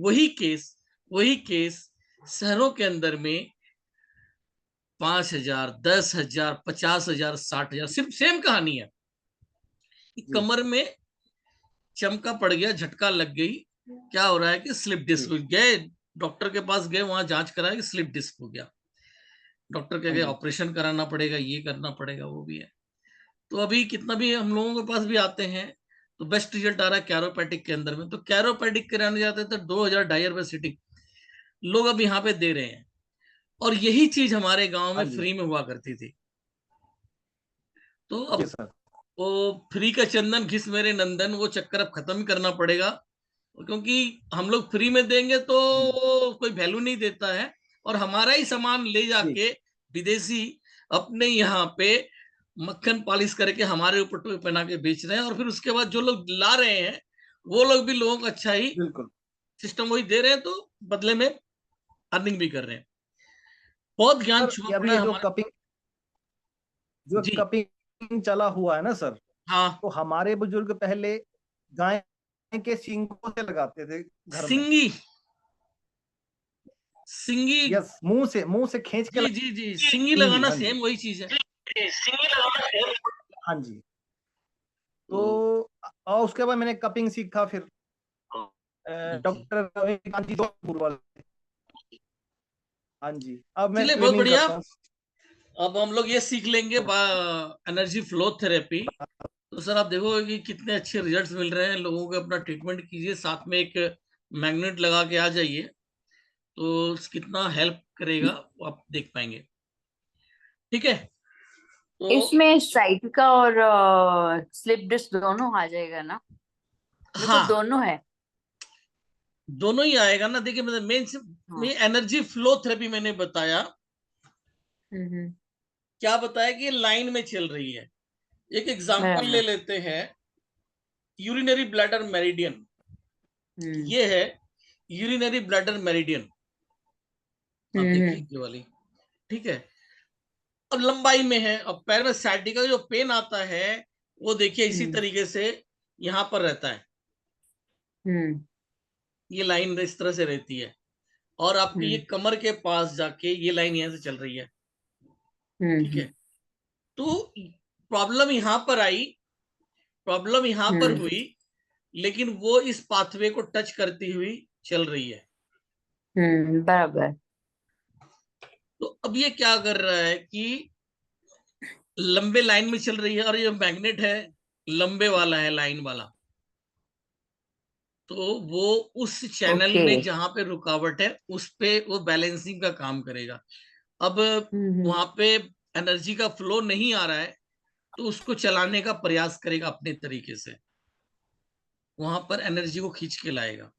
वही केस शहरों के अंदर में 5,000, 10,000, 50,000, 60,000, सिर्फ सेम कहानी है। जी, कमर में चमका पड़ गया, झटका लग गई, क्या हो रहा है कि स्लिप डिस्क जी, गए, डॉक्टर के पास गए, वहां जांच कराया कि स्लिप डिस्क हो गया। डॉक्टर कह हाँ गए जी, ऑपरेशन कराना पड़ेगा, ये करना पड़ेगा, वो भी है। तो अभी कितना भी हम लोगों के पास भी आते हैं तो बेस्ट रिजल्ट आ रहा है कैरोपैटिक के अंदर में। तो कैरोपैटिक कराने जाते थे 2,000 2,500 सीटिंग, लोग अब यहाँ पे दे रहे हैं। और यही चीज हमारे गांव में हाँ जी, फ्री में हुआ करती थी। तो अब जी सर, वो फ्री का चंदन घिस मेरे नंदन, वो चक्कर अब खत्म ही करना पड़ेगा। क्योंकि हम लोग फ्री में देंगे तो जी, कोई वैल्यू नहीं देता है, और हमारा ही सामान ले जी, जाके विदेशी अपने यहाँ पे मक्खन पॉलिश करके हमारे ऊपर टोपी पहना के बेच रहे हैं। और फिर उसके बाद जो लोग ला रहे हैं वो लोग भी लोगों को अच्छा ही बिल्कुल। सिस्टम वही दे रहे हैं, तो बदले में अर्निंग भी कर रहे हैं। बहुत ज्ञान सर छुपा ये अभी पड़ा ये है जो हमारे। जी। कपिंग चला हुआ है ना सर, हाँ। तो हमारे बुजुर्ग पहले गाय के सींगों से लगाते थे घर में। सिंगी सिंगी यस, मुंह से खींच के जी जी जी, सिंगी सिंगी, लगाना हाँ जी, सेम वही चीज है। हाँ जी। तो तो और उसके बाद मैंने कपिंग सीखा फिर जी, डॉक्टर रविकांत जी जोधपुर वाले। हाँ जी, अब मैं चलिए बहुत ट्रेनिंग बढ़िया। करता हूँ। अब हम लोग ये सीख लेंगे एनर्जी फ्लो थेरेपी। तो सर आप देखोगे कि कितने अच्छे रिजल्ट्स मिल रहे हैं लोगों को। अपना ट्रीटमेंट कीजिए, साथ में एक मैग्नेट लगा के आ जाइए, तो कितना हेल्प करेगा वो आप देख पाएंगे। ठीक है। तो इसमें साइटिका और स्लिप डिस्क दोनों आ जाएगा ना? मेरे को हाँ, दोनों है। दोनों ही आएगा ना। देखिए मतलब हाँ। एनर्जी फ्लो थेरेपी मैंने बताया, हम्म। क्या बताया कि लाइन में चल रही है। एक एग्जांपल ले बराबर। लेते हैं, यूरिनरी ब्लैडर मेरिडियन। हम्म ये है यूरिनरी ब्लैडर मेरिडियन, आप देखिए हम्म ये वाली। ठीक है। अब लंबाई में है। अब पैर में sciatica का जो पेन आता है वो देखिए इसी हम्म तरीके से यहाँ पर रहता है। हम्म ये लाइन इस तरह से रहती है, और आपकी ये हम्म कमर के पास जाके ये लाइन यहाँ से चल रही है। ठीक है। हम्म तो प्रॉब्लम यहाँ पर आई, प्रॉब्लम यहाँ पर हम्म हुई, लेकिन वो इस पाथवे को टच करती हुई चल रही है। बराबर। तो अब ये क्या कर रहा है कि लंबे लाइन में चल रही है, और ये मैग्नेट है लंबे वाला है, लाइन वाला। तो वो उस चैनल ओके। में जहां पे रुकावट है उस पे वो बैलेंसिंग का काम करेगा। अब हम्म वहां पे एनर्जी का फ्लो नहीं आ रहा है, तो उसको चलाने का प्रयास करेगा अपने तरीके से, वहां पर एनर्जी को खींच के लाएगा।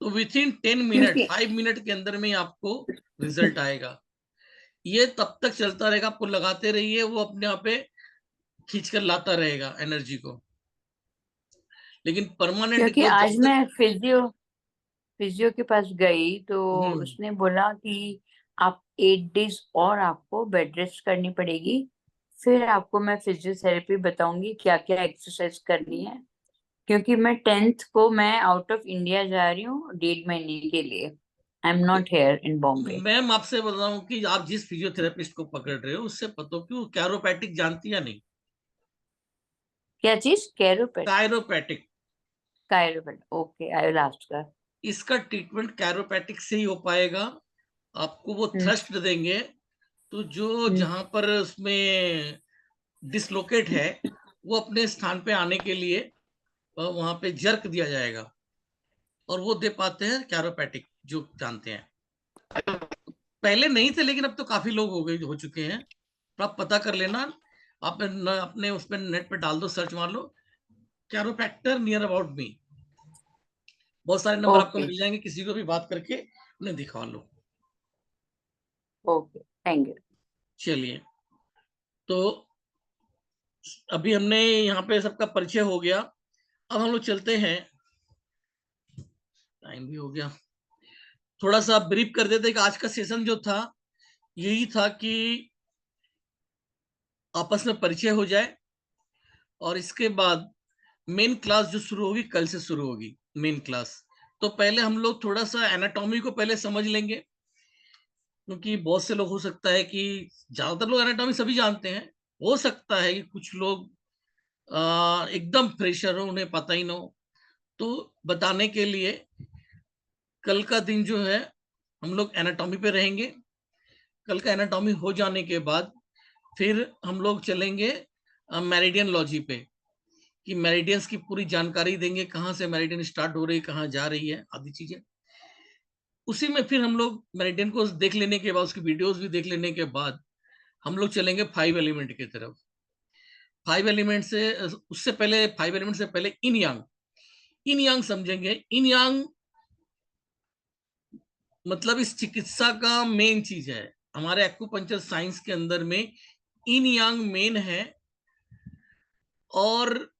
तो विथ इन 10 मिनट, क्योंकि 5 मिनट के अंदर में ही आपको रिजल्ट आएगा। ये तब तक चलता रहेगा, आपको लगाते रहिए, वो अपने आप पे खींच कर लाता रहेगा एनर्जी को। लेकिन परमानेंट क्योंकि ग्रोथ आज जब तक। मैं फिजियो के पास गई तो हम्म उसने बोला कि आप 8 डेज और आपको बेड रेस्ट करनी पड़ेगी, फिर आपको मैं फिजियोथेरेपी बताऊंगी क्या क्या एक्सरसाइज करनी है, क्योंकि मैं 10th को मैं आउट ऑफ इंडिया जा रही हूँ 1.5 महीने के लिए। I am not here in Bombay. Ma'am आपसे बोल रहा हूँ कि आप जिस फिजियोथेरेपिस्ट को पकड़ रहे हो उससे पता हो कि वो कैरोपैटिक जानती या नहीं। क्या चीज? Chiropath? Chiropathic. Chiropath, okay, I will ask her. इसका ट्रीटमेंट कैरोपैटिक से ही हो पाएगा। आपको वो थ्रस्ट देंगे तो जो जहां पर उसमें डिसलोकेट है वो अपने स्थान पे आने के लिए वहां पे जर्क दिया जाएगा, और वो दे पाते हैं कैरोपैटिक जो जानते हैं। पहले नहीं थे लेकिन अब तो काफी लोग हो चुके हैं। तो आप पता कर लेना, आप अपने उस पर नेट पे डाल दो, सर्च मार लो कैरोप्रैक्टर नियर अबाउट मी, बहुत सारे नंबर आपको ओके मिल जाएंगे, किसी को भी बात करके उन्हें दिखा लो। Okay, thank you. चलिए, तो अभी हमने यहाँ पे सबका परिचय हो गया, अब हम लोग चलते हैं, टाइम भी हो गया, थोड़ा सा ब्रीफ कर देते कि आज का सेशन जो था यही था कि आपस में परिचय हो जाए, और इसके बाद मेन क्लास जो शुरू होगी कल से शुरू होगी मेन क्लास। तो पहले हम लोग थोड़ा सा एनाटॉमी को पहले समझ लेंगे, क्योंकि बहुत से लोग हो सकता है कि ज्यादातर लोग एनाटॉमी सभी जानते हैं, हो सकता है कि कुछ लोग एकदम फ्रेशर हो, उन्हें पता ही ना हो। तो बताने के लिए कल का दिन जो है हम लोग एनाटॉमी पे रहेंगे। कल का एनाटॉमी हो जाने के बाद फिर हम लोग चलेंगे मेरिडियन लॉजी पे, कि मेरिडियंस की पूरी जानकारी देंगे, कहाँ से मेरिडियन स्टार्ट हो रही है, कहाँ जा रही है, आदि चीजें। उसी में फिर हम लोग मेरिडियन को देख लेने के बाद, उसकी वीडियोस भी देख लेने के बाद हम लोग चलेंगे 5 एलिमेंट की तरफ। 5 एलिमेंट से उससे पहले 5 एलिमेंट से पहले इन यांग, इन यांग समझेंगे। इन यांग मतलब इस चिकित्सा का मेन चीज है। हमारे एक्यूपंक्चर साइंस के अंदर में इन यांग मेन है, और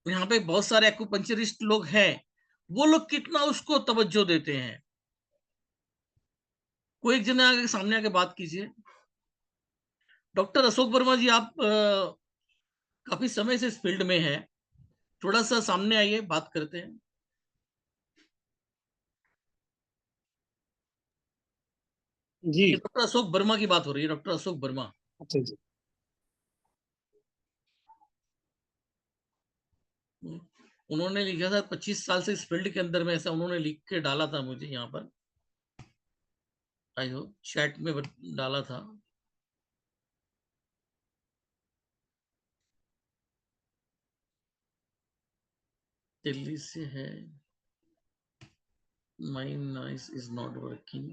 यहाँ पे बहुत सारे एक्यूपंक्चरिस्ट लोग हैं, वो लोग कितना उसको तवज्जो देते हैं। कोई एक जने आगे सामने आके बात कीजिए। डॉक्टर अशोक वर्मा जी, आप काफी समय से इस फील्ड में हैं, थोड़ा सा सामने आइए, बात करते हैं। जी। डॉक्टर अशोक वर्मा की बात हो रही है, डॉक्टर अशोक वर्मा। अच्छा जी। उन्होंने लिखा था 25 साल से इस फील्ड के अंदर में, ऐसा उन्होंने लिख के डाला था मुझे यहाँ पर, आई हो चैट में डाला था। दिल्ली से है। माई नॉइस इज नॉट वर्किंग।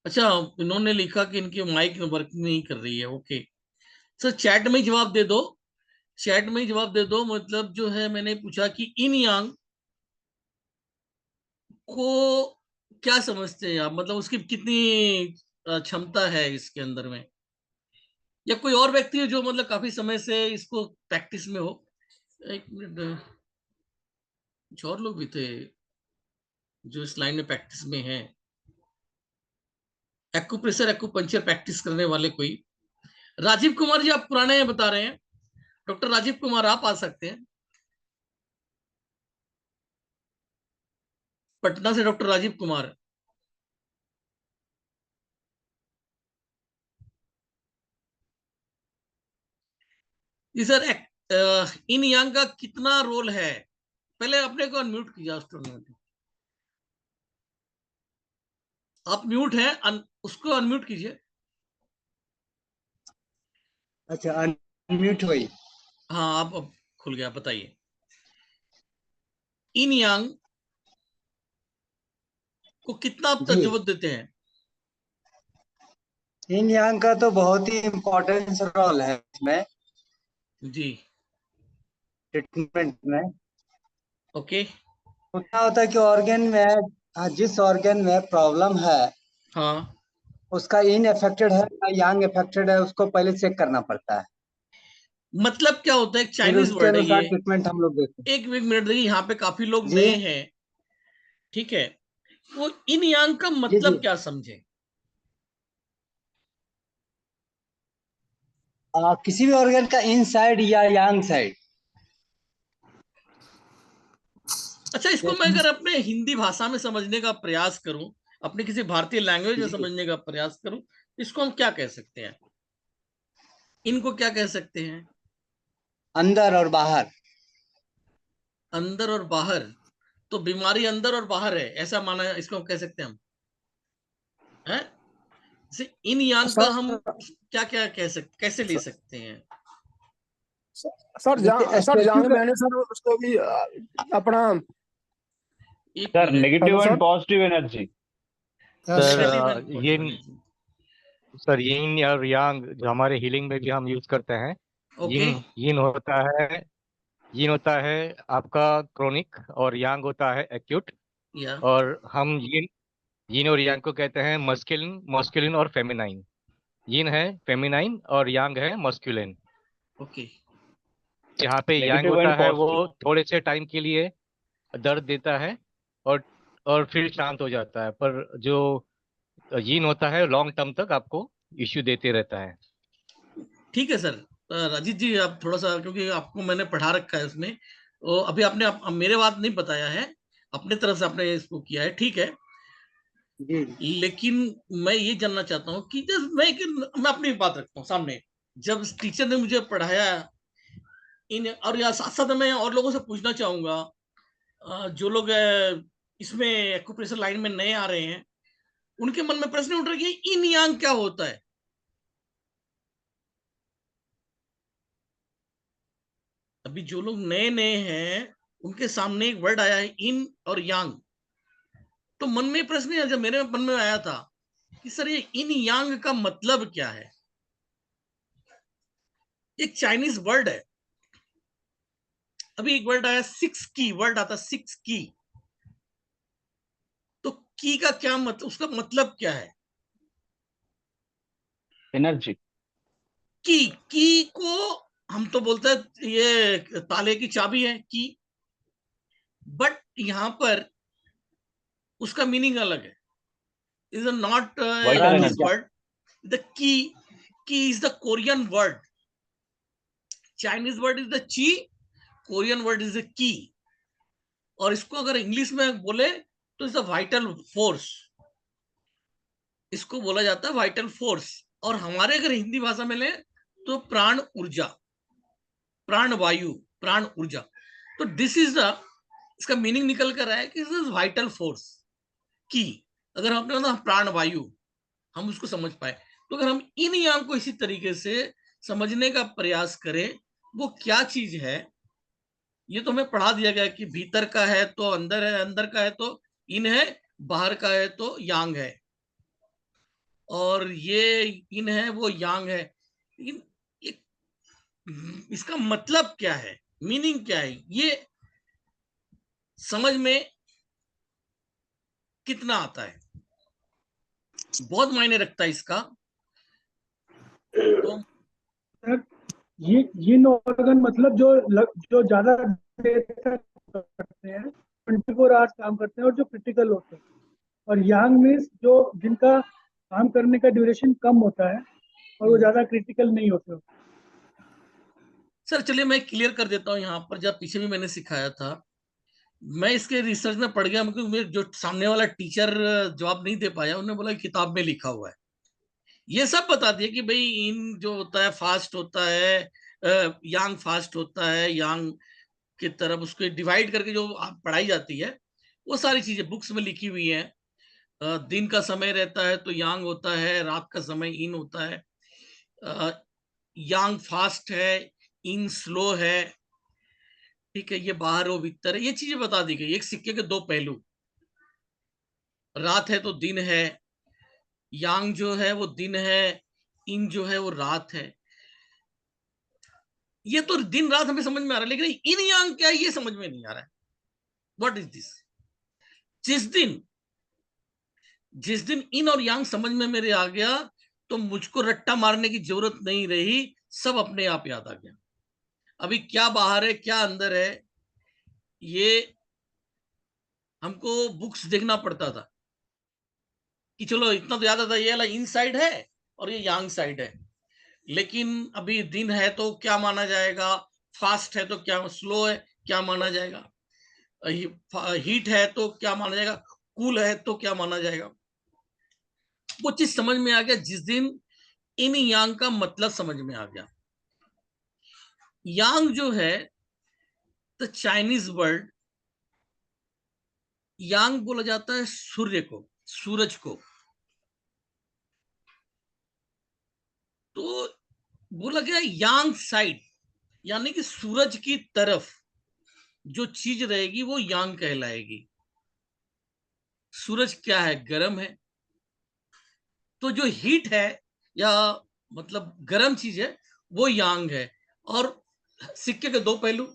अच्छा, इन्होंने लिखा कि इनकी माइक वर्क नहीं कर रही है। ओके सर, चैट में ही जवाब दे दो, चैट में ही जवाब दे दो। मतलब जो है, मैंने पूछा कि इन यांग को क्या समझते हैं आप, मतलब उसकी कितनी क्षमता है इसके अंदर में, या कोई और व्यक्ति है जो मतलब काफी समय से इसको प्रैक्टिस में हो। एक मिनट, कुछ और लोग भी थे जो इस लाइन में प्रैक्टिस में हैं, एक्यूप्रेशर एक्यूपंक्चर प्रैक्टिस करने वाले कोई। राजीव कुमार जी, आप पुराने हैं बता रहे हैं, डॉक्टर राजीव कुमार आप आ सकते हैं, पटना से doctor Rajiv Kumar. Ji sir, yin yang का कितना रोल है, पहले अपने को अनम्यूट कीजिए। आप म्यूट हैं, उसको अनम्यूट कीजिए। अच्छा, अनम्यूट हुई। हाँ, आप अब खुल गया, बताइए। इन यांग को कितना आप जी। तवज्जो देते हैं? इन यांग का तो बहुत ही इम्पोर्टेंस रोल है इसमें, जी, ट्रीटमेंट में। ओके। क्या होता है कि ऑर्गन में, जिस ऑर्गन में प्रॉब्लम है, हाँ, उसका इन अफेक्टेड है या यांग अफेक्टेड है, उसको पहले चेक करना पड़ता है, मतलब क्या होता है, एक फिर चाइनीज उसके वर्ड है अनुसार ये। ट्रीटमेंट हम लोग देते हैं। एक मिनट देखिए, यहाँ पे काफी लोग जी नए हैं, ठीक है, वो इन यांग का जी जी। मतलब क्या समझे। किसी भी ऑर्गन का इनसाइड या यांग साइड। अच्छा, इसको मैं अगर अपने हिंदी भाषा में समझने का प्रयास करूं, अपने किसी भारतीय लैंग्वेज में समझने का प्रयास करूं, इसको हम क्या कह सकते हैं? इनको क्या कह सकते हैं? अंदर और बाहर। अंदर और बाहर, तो बीमारी अंदर और बाहर है, ऐसा माना इसको हम कह सकते हैं हम, हैं? जैसे इन यांग का हम क्या क्या कह सकते, कैसे ले सकते हैं? सर जांग मैंने सर उसको भी अपना sir negative and positive energy. Sir yin और यांग जो हमारे हीलिंग में भी हम यूज करते हैं। यिन होता है आपका क्रोनिक और यांग होता है एक्यूट। और हम यिन और यांग को कहते हैं मस्कुलिन और फेमिनाइन। यिन है फेमिनाइन और यांग है मस्कुलिन। ओके। जहाँ पे यांग होता है वो थोड़े से टाइम के लिए दर्द देता है और फिर शांत हो जाता है, पर जो यिन होता है लॉन्ग टर्म तक आपको इश्यू देते रहता है। ठीक है सर। राजीव जी, आप थोड़ा सा, क्योंकि आपको मैंने पढ़ा रखा है उसमें, तो अभी आपने मेरे बात नहीं बताया है, अपने तरफ से आपने इसको किया है, ठीक है। लेकिन मैं ये जानना चाहता हूँ कि जब मैं अपनी बात रखता हूँ सामने, जब टीचर ने मुझे पढ़ाया इन, और यहाँ साथ साथ मैं और लोगों से पूछना चाहूंगा जो लोग इसमें एक्यूप्रेशर लाइन में नए आ रहे हैं, उनके मन में प्रश्न उठ रहा है कि इन यांग क्या होता है? अभी जो लोग नए नए हैं उनके सामने एक वर्ड आया है इन और यांग, तो मन में प्रश्न है, जब मेरे मन में आया था कि सर ये इन यांग का मतलब क्या है? एक चाइनीज वर्ड है, अभी एक वर्ड आया 6 की, वर्ड आता 6 की, तो की का क्या मतलब, उसका मतलब क्या है? एनर्जी। की को हम तो बोलते हैं ये ताले की चाबी है की, बट यहां पर उसका मीनिंग अलग है। Is not this word the ki is the Korean word, Chinese word is the chi, Korean word is the ki, और इसको अगर इंग्लिश में बोले तो इज द वाइटल फोर्स, इसको बोला जाता है वाइटल फोर्स। और हमारे अगर हिंदी भाषा में ले तो प्राण ऊर्जा, प्राण वायु, प्राण ऊर्जा। तो दिस इज द, इसका मीनिंग निकल कर आया कि दिस इज वाइटल फोर्स की। अगर हम अपने प्राण वायु हम उसको समझ पाए, तो अगर हम इन यांग को इसी तरीके से समझने का प्रयास करें, वो क्या चीज है, ये तो हमें पढ़ा दिया गया कि भीतर का है तो अंदर है, अंदर का है तो इन है, बाहर का है तो यांग है, और ये इन है वो यांग है। लेकिन इसका मतलब क्या है, मीनिंग क्या है, ये समझ में कितना आता है, बहुत मायने रखता है इसका। तो ये ऑर्गन मतलब जो ज्यादा देर तक करते हैं, 24 आवर्स काम करते हैं और जो क्रिटिकल होते हैं, और यांग मीन्स जो जिनका काम करने का ड्यूरेशन कम होता है और वो ज्यादा क्रिटिकल नहीं होते। सर चलिए मैं क्लियर कर देता हूँ, यहाँ पर जब पीछे भी मैंने सिखाया था, मैं इसके रिसर्च में पढ़ गया, क्योंकि जो सामने वाला टीचर जवाब नहीं दे पाया, उन्होंने बोला किताब में लिखा हुआ है, ये सब बता दिया कि भाई इन जो होता है फास्ट होता है, यांग फास्ट होता है, यांग की तरफ उसको डिवाइड करके जो पढ़ाई जाती है, वो सारी चीजें बुक्स में लिखी हुई है। दिन का समय रहता है तो यांग होता है, रात का समय इन होता है, यांग फास्ट है, इन स्लो है, ठीक है, ये बाहर हो भीतर है, ये चीजें बता दी गई। एक सिक्के के दो पहलू, रात है तो दिन है, यांग जो है वो दिन है, इन जो है वो रात है। ये तो दिन रात हमें समझ में आ रहा है, लेकिन इन यांग क्या है ये समझ में नहीं आ रहा है। What is this? जिस दिन इन और यांग समझ में मेरे आ गया, तो मुझको रट्टा मारने की जरूरत नहीं रही, सब अपने आप याद आ गया। अभी क्या बाहर है क्या अंदर है, ये हमको बुक्स देखना पड़ता था कि चलो इतना तो याद आता, ये वाला इन साइड है और ये यांग साइड है, लेकिन अभी दिन है तो क्या माना जाएगा, फास्ट है तो क्या, स्लो है क्या माना जाएगा, हीट है तो क्या माना जाएगा, कूल है तो क्या माना जाएगा। वो चीज समझ में आ गया जिस दिन इन यांग का मतलब समझ में आ गया। यांग जो है द चाइनीज वर्ड, यांग बोला जाता है सूर्य को, सूरज को। तो बोला गया यांग साइड, यानी कि सूरज की तरफ जो चीज रहेगी वो यांग कहलाएगी। सूरज क्या है, गर्म है, तो जो हीट है या मतलब गर्म चीज है वो यांग है। और सिक्के के दो पहलू,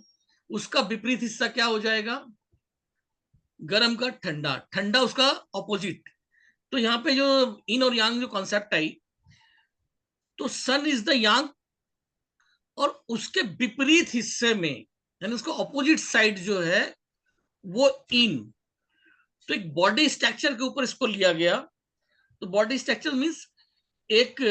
उसका विपरीत हिस्सा क्या हो जाएगा, गर्म का ठंडा, ठंडा उसका ऑपोजिट। तो यहाँ पे जो इन और यांग जो कॉन्सेप्ट आई, तो सन इज द यांग और उसके विपरीत हिस्से में यानी उसका ऑपोजिट साइड जो है वो इन। तो एक बॉडी स्ट्रक्चर के ऊपर इसको लिया गया। तो बॉडी स्ट्रक्चर मीन्स एक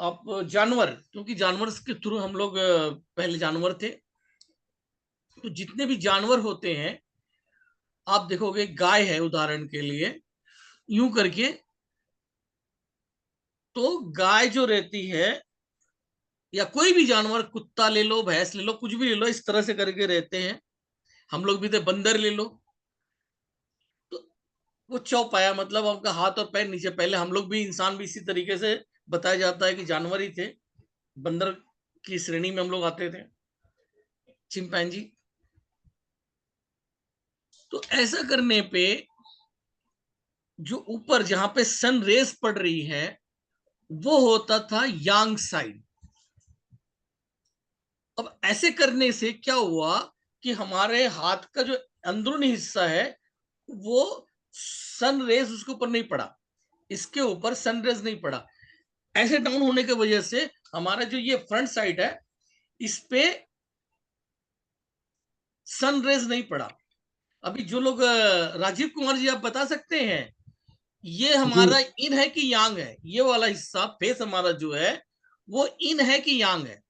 आप जानवर, क्योंकि जानवर के थ्रू हम लोग पहले जानवर थे, तो जितने भी जानवर होते हैं आप देखोगे, गाय है उदाहरण के लिए, यूं करके, तो गाय जो रहती है या कोई भी जानवर, कुत्ता ले लो, भैंस ले लो, कुछ भी ले लो, इस तरह से करके रहते हैं। हम लोग भी थे, बंदर ले लो, तो वो चौपाया मतलब उनका हाथ और पैर नीचे। पहले हम लोग भी, इंसान भी इसी तरीके से बताया जाता है कि जानवर ही थे, बंदर की श्रेणी में हम लोग आते थे, चिंपैंजी। तो ऐसा करने पे जो ऊपर जहां पे सन रेस पड़ रही है वो होता था यांग साइड। अब ऐसे करने से क्या हुआ कि हमारे हाथ का जो अंदरूनी हिस्सा है वो सन रेज उसके ऊपर नहीं पड़ा, इसके ऊपर सन रेज नहीं पड़ा। ऐसे डाउन होने की वजह से हमारा जो ये फ्रंट साइड है इस पे सन रेज नहीं पड़ा। अभी जो लोग, राजीव कुमार जी आप बता सकते हैं ये हमारा इन है कि यांग है, ये वाला हिस्सा फेस हमारा जो है वो इन है कि यांग है,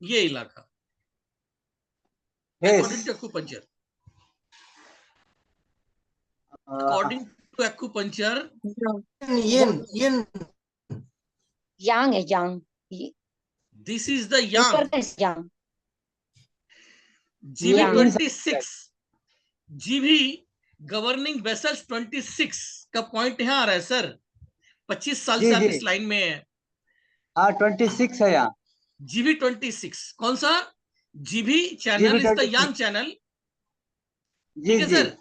ये इलाका according to acupuncture. According to acupuncture yang है, yang. This is the yang. Yang GV26, GV governing vessels 26 का पॉइंट यहाँ आ रहा है सर। 25 साल से आप इस लाइन में है। हाँ 26 है यहाँ। GV26 कौन सा? GV channel is the Yang channel, ठीक है सर।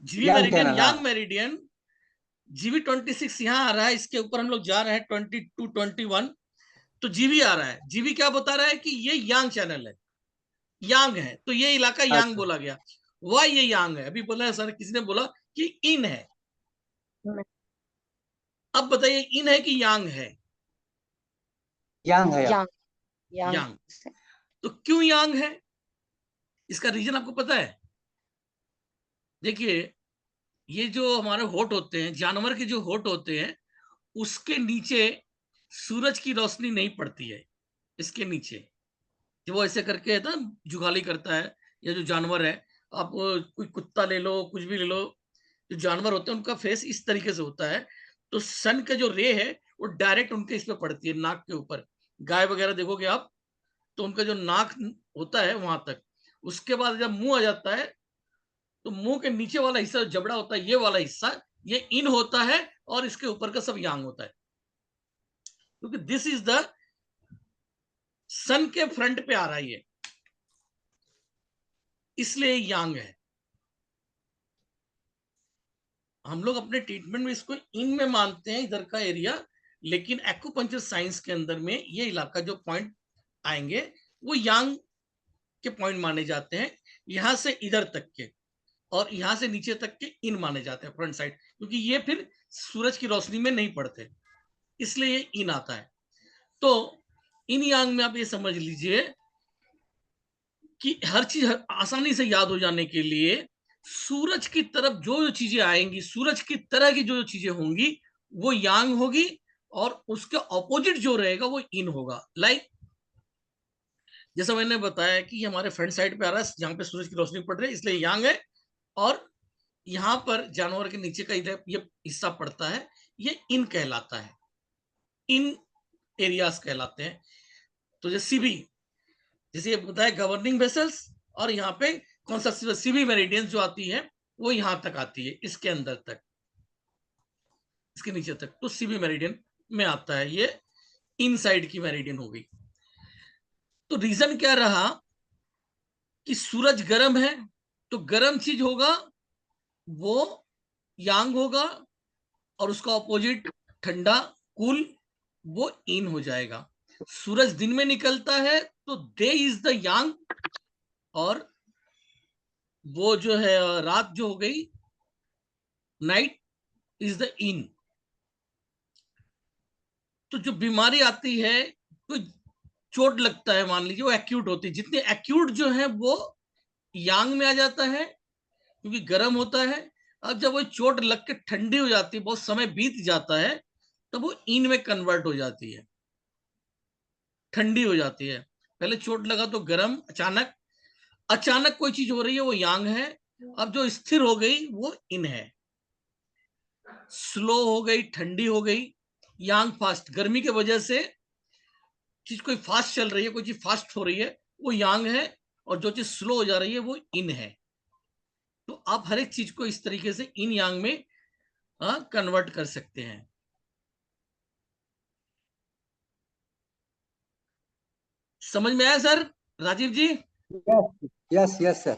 GV मेरिडियन, यांग मेरिडियन, GV26 यहाँ आ रहा है। इसके ऊपर हम लोग जा रहे हैं 22, 21, तो GV आ रहा है। GV क्या बता रहा है कि ये यांग चैनल है, यांग है, तो ये इलाका यांग बोला गया। वह ये यांग है। अभी बोला है सर, किसी ने बोला कि इन है। अब बताइए इन है कि यांग है? यांग है। यांग। तो क्यों यांग है, इसका रीजन आपको पता है? देखिए, ये जो हमारे होठ होते हैं, जानवर के जो होठ होते हैं, उसके नीचे सूरज की रोशनी नहीं पड़ती है। इसके नीचे जो वो ऐसे करके है ना, जुगाली करता है, या जो जानवर है, आप कोई कुत्ता ले लो, कुछ भी ले लो, जो जानवर होते हैं उनका फेस इस तरीके से होता है। तो सन का जो रे है वो डायरेक्ट उनके इस पे पड़ती है, नाक के ऊपर। गाय वगैरह देखोगे आप तो उनका जो नाक होता है वहां तक, उसके बाद जब मुंह आ जाता है तो मुंह के नीचे वाला हिस्सा जबड़ा होता है, ये वाला हिस्सा, ये इन होता है और इसके ऊपर का सब यांग होता है, क्योंकि दिस इज द सन के फ्रंट पे आ रहा है ये, इसलिए यांग है। हम लोग अपने ट्रीटमेंट में इसको इन में मानते हैं, इधर का एरिया, लेकिन एक्यूपंक्चर साइंस के अंदर में ये इलाका जो पॉइंट आएंगे वो यांग के पॉइंट माने जाते हैं, यहां से इधर तक के, और यहां से नीचे तक के इन माने जाते हैं फ्रंट साइड, क्योंकि ये फिर सूरज की रोशनी में नहीं पड़ते, इसलिए ये इन आता है। तो इन यांग में आप ये समझ लीजिए कि हर चीज आसानी से याद हो जाने के लिए सूरज की तरफ जो जो चीजें आएंगी, सूरज की तरह की जो जो चीजें होंगी वो यांग होगी, और उसके ऑपोजिट जो रहेगा वो इन होगा। लाइक जैसा मैंने बताया कि हमारे फ्रंट साइड पे आ रहा है, जहां पे सूरज की रोशनी पड़ रही है इसलिए यांग है, और यहाँ पर जानवर के नीचे का इधर ये हिस्सा पड़ता है, ये इन कहलाता है, इन एरियाज कहलाते हैं। तो जैसे सीबी, जैसे ये बताया गवर्निंग वेसल्स, और यहाँ पे कौन सा सीबी मेरिडियन जो आती है वो यहां तक आती है, इसके अंदर तक, इसके नीचे तक, तो सीबी मेरिडियन में आता है। ये इनसाइड की मेरिडियन हो गई। तो रीजन क्या रहा कि सूरज गर्म है, तो गर्म चीज होगा वो यांग होगा, और उसका ऑपोजिट ठंडा कूल वो इन हो जाएगा। सूरज दिन में निकलता है तो डे इज द यांग, और वो जो है रात जो हो गई नाइट इज द इन। तो जो बीमारी आती है, कोई चोट लगता है मान लीजिए, वो एक्यूट होती है, जितने एक्यूट जो है वो यांग में आ जाता है क्योंकि गर्म होता है। अब जब वो चोट लग के ठंडी हो जाती है, बहुत समय बीत जाता है, तब वो इन में कन्वर्ट हो जाती है, ठंडी हो जाती है। पहले चोट लगा तो गर्म, अचानक कोई चीज हो रही है वो यांग है, अब जो स्थिर हो गई वो इन है। स्लो हो गई, ठंडी हो गई, यांग फास्ट, गर्मी की वजह से चीज कोई फास्ट चल रही है, कोई चीज फास्ट हो रही है वो यांग है, और जो चीज स्लो हो जा रही है वो इन है। तो आप हर एक चीज को इस तरीके से इन यांग में कन्वर्ट कर सकते हैं। समझ में आया sir Rajeev ji? Yes yes sir.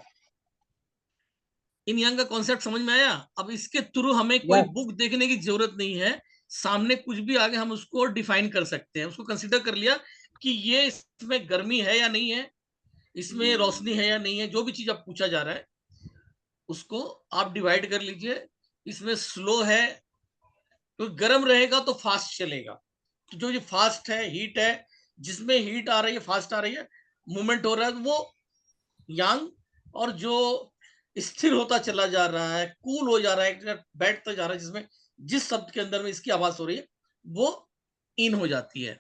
Yin yang का कॉन्सेप्ट समझ में आया? अब इसके थ्रू हमें कोई बुक देखने की जरूरत नहीं है, सामने कुछ भी आगे हम उसको डिफाइन कर सकते हैं। उसको कंसीडर कर लिया कि ये इसमें गर्मी है या नहीं है, इसमें रोशनी है या नहीं है, जो भी चीज आप पूछा जा रहा है उसको आप डिवाइड कर लीजिए। इसमें स्लो है तो गर्म रहेगा तो फास्ट चलेगा, तो जो ये फास्ट है, हीट है, जिसमें हीट आ रही है, फास्ट आ रही है, मूवमेंट हो रहा है, वो यांग, और जो स्थिर होता चला जा रहा है, कूल हो जा रहा है, बैठता जा रहा है, जिसमें जिस शब्द के अंदर में इसकी आवाज हो रही है वो इन हो जाती है।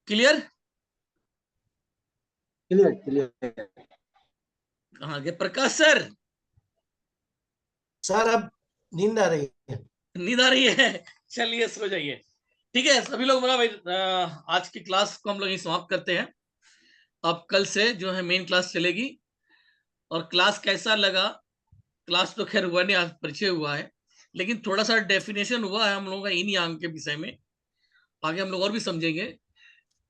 क्लियर? Clear clear. कहाँ गए प्रकाश सर? सर अब नींद आ रही है। नींद आ रही है? चलिए सो जाइए। ठीक है सभी लोग, मेरा भाई आज की क्लास को हम लोग यही समाप्त करते हैं। अब कल से जो है मेन क्लास चलेगी, और क्लास कैसा लगा, क्लास तो खैर हुआ नहीं, आज परिचय हुआ है, लेकिन थोड़ा सा डेफिनेशन हुआ है हम लोगों का इन यांग के विषय में, आगे हम लोग और भी समझेंगे।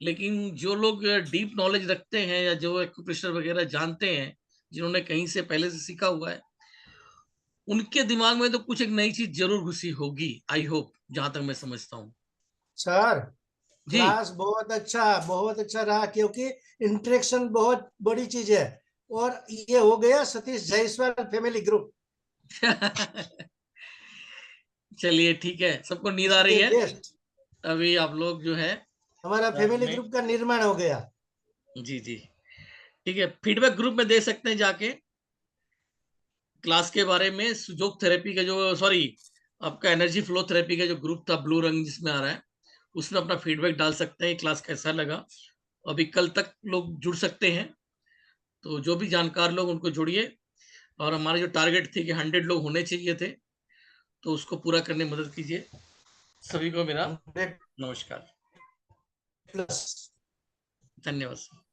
लेकिन जो लोग डीप नॉलेज रखते हैं या जो एक्यूप्रेशर वगैरह जानते हैं, जिन्होंने कहीं से पहले से सीखा हुआ है, उनके दिमाग में तो कुछ एक नई चीज जरूर घुसी होगी, आई होप, जहां तक मैं समझता हूँ। सर जी क्लास बहुत अच्छा रहा, क्योंकि इंटरेक्शन बहुत बड़ी चीज है, और ये हो गया सतीश जायसवाल फैमिली ग्रुप। चलिए ठीक है, सबको नींद आ रही है, अभी आप लोग जो है हमारा फैमिली ग्रुप का निर्माण हो गया। जी जी ठीक है, फीडबैक ग्रुप में दे सकते हैं जाके क्लास के बारे में। सुजोग थेरेपी का जो, सॉरी आपका एनर्जी फ्लो थेरेपी का जो ग्रुप था ब्लू रंग जिसमें आ रहा है, उसमें अपना फीडबैक डाल सकते हैं, क्लास कैसा लगा। अभी कल तक लोग जुड़ सकते हैं, तो जो भी जानकार लोग उनको जुड़िए, और हमारे जो टारगेट थे कि 100 लोग होने चाहिए थे, तो उसको पूरा करने में मदद कीजिए। सभी को मेरा नमस्कार, धन्यवाद।